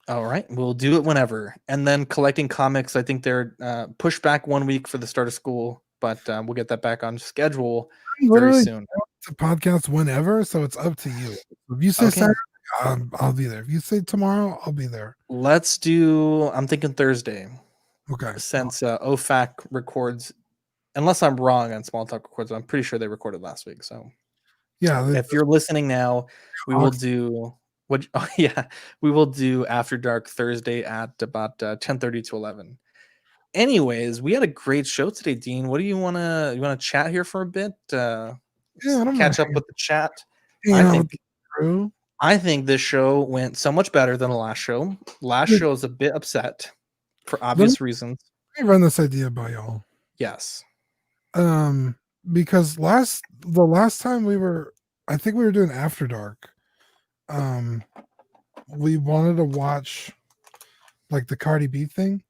All right, we'll do it whenever. And then Collecting Comics, I think they're pushed back 1 week for the start of school, but we'll get that back on schedule very soon. The podcast whenever, so it's up to you. If you say Saturday, I'll be there. If you say tomorrow, I'll be there. Let's do, I'm thinking Thursday. Okay. Since OFAC records, unless I'm wrong on Small Talk records, I'm pretty sure they recorded last week. So yeah, if you're listening now, we will do we will do After Dark Thursday at about 10:30 to 11. Anyways, we had a great show today, Dean. What do you want to chat here for a bit? Catch up with the chat. I think this show went so much better than the last show. Last show was a bit upset. for obvious reasons. Let me run this idea by y'all. Yes. Because the last time I think we were doing After Dark. We wanted to watch like the Cardi B thing.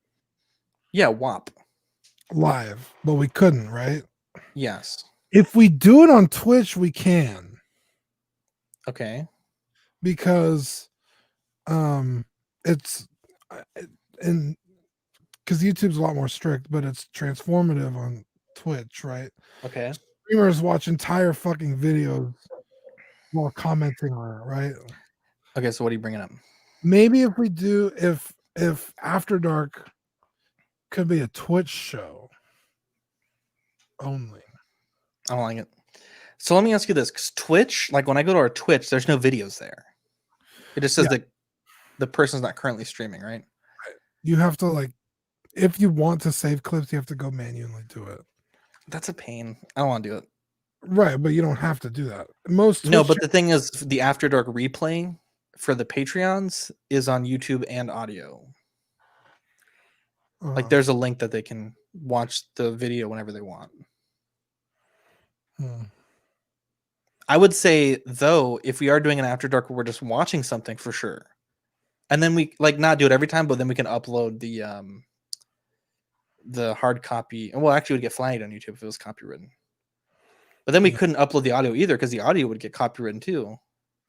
Yeah, WAP. Live, but we couldn't, right? Yes. If we do it on Twitch, we can. Okay. Because it's and because YouTube's a lot more strict, but it's transformative on Twitch, right? Okay. Streamers watch entire fucking videos while commenting on it, right? Okay, so what are you bringing up? Maybe if we do, if After Dark could be a Twitch show only. I don't like it. So let me ask you this: 'cause Twitch, like when I go to our Twitch, there's no videos there. It just says that the person's not currently streaming, right? You have to like, if you want to save clips, you have to go manually do it. That's a pain. I don't want to do it. Right, but you don't have to do that. Most Twitch no, but the thing is, the After Dark replay for the Patreons is on YouTube and audio. Like, there's a link that they can watch the video whenever they want. I would say, though, if we are doing an After Dark where we're just watching something, for sure. And then we like not do it every time, but then we can upload the hard copy. And well, actually, it would get flagged on YouTube if it was copywritten. But then we couldn't upload the audio either because the audio would get copywritten too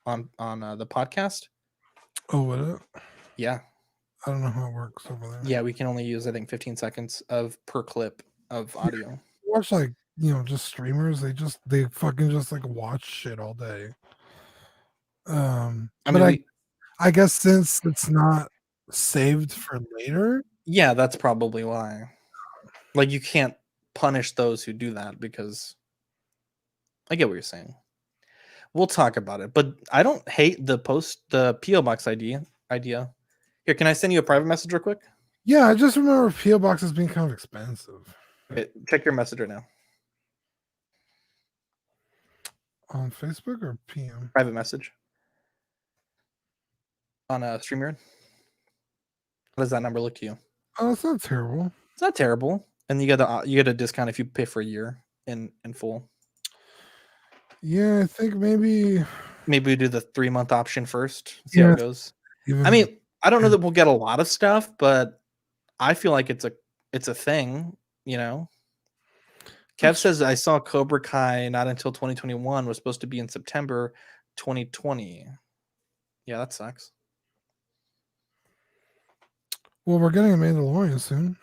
on the podcast. Oh, would it? Yeah. I don't know how it works over there. Yeah, we can only use, I think, 15 seconds per clip of audio. Watch like, you know, just streamers. They fucking just like watch shit all day. I guess since it's not saved for later. Yeah, that's probably why. Like, you can't punish those who do that because I get what you're saying. We'll talk about it, but I don't hate the PO box idea. Here, can I send you a private message real quick? Yeah, I just remember PO boxes being kind of expensive. Okay, check your message right now. On Facebook or PM? Private message. On StreamYard. How does that number look to you? Oh, it's not terrible. It's not terrible. And you get a discount if you pay for a year in full. Yeah, I think maybe we do the 3-month option first. See how it goes. I mean, I don't know that we'll get a lot of stuff, but I feel like it's a thing, you know. Kev says I saw Cobra Kai not until 2021, was supposed to be in September 2020. Yeah, that sucks. Well, we're getting a Mandalorian soon.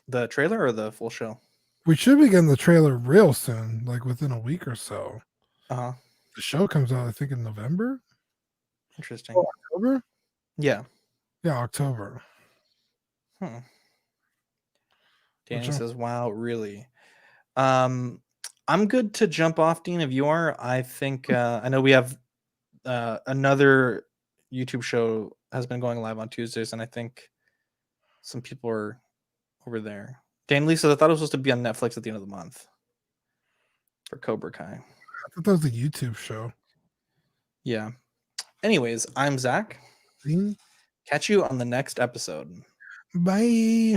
The trailer or the full show? We should be getting the trailer real soon, like within a week or so. Uh-huh. The show comes out, I think, in November. Interesting. October? Yeah. Yeah, October. Danny says, wow, really? I'm good to jump off, Dean, if you are. I think I know we have another YouTube show has been going live on Tuesdays, and I think some people are over there. Dan Lisa, I thought it was supposed to be on Netflix at the end of the month for Cobra Kai. I thought that was a YouTube show. Yeah. Anyways, I'm Zach. Catch you on the next episode. Bye.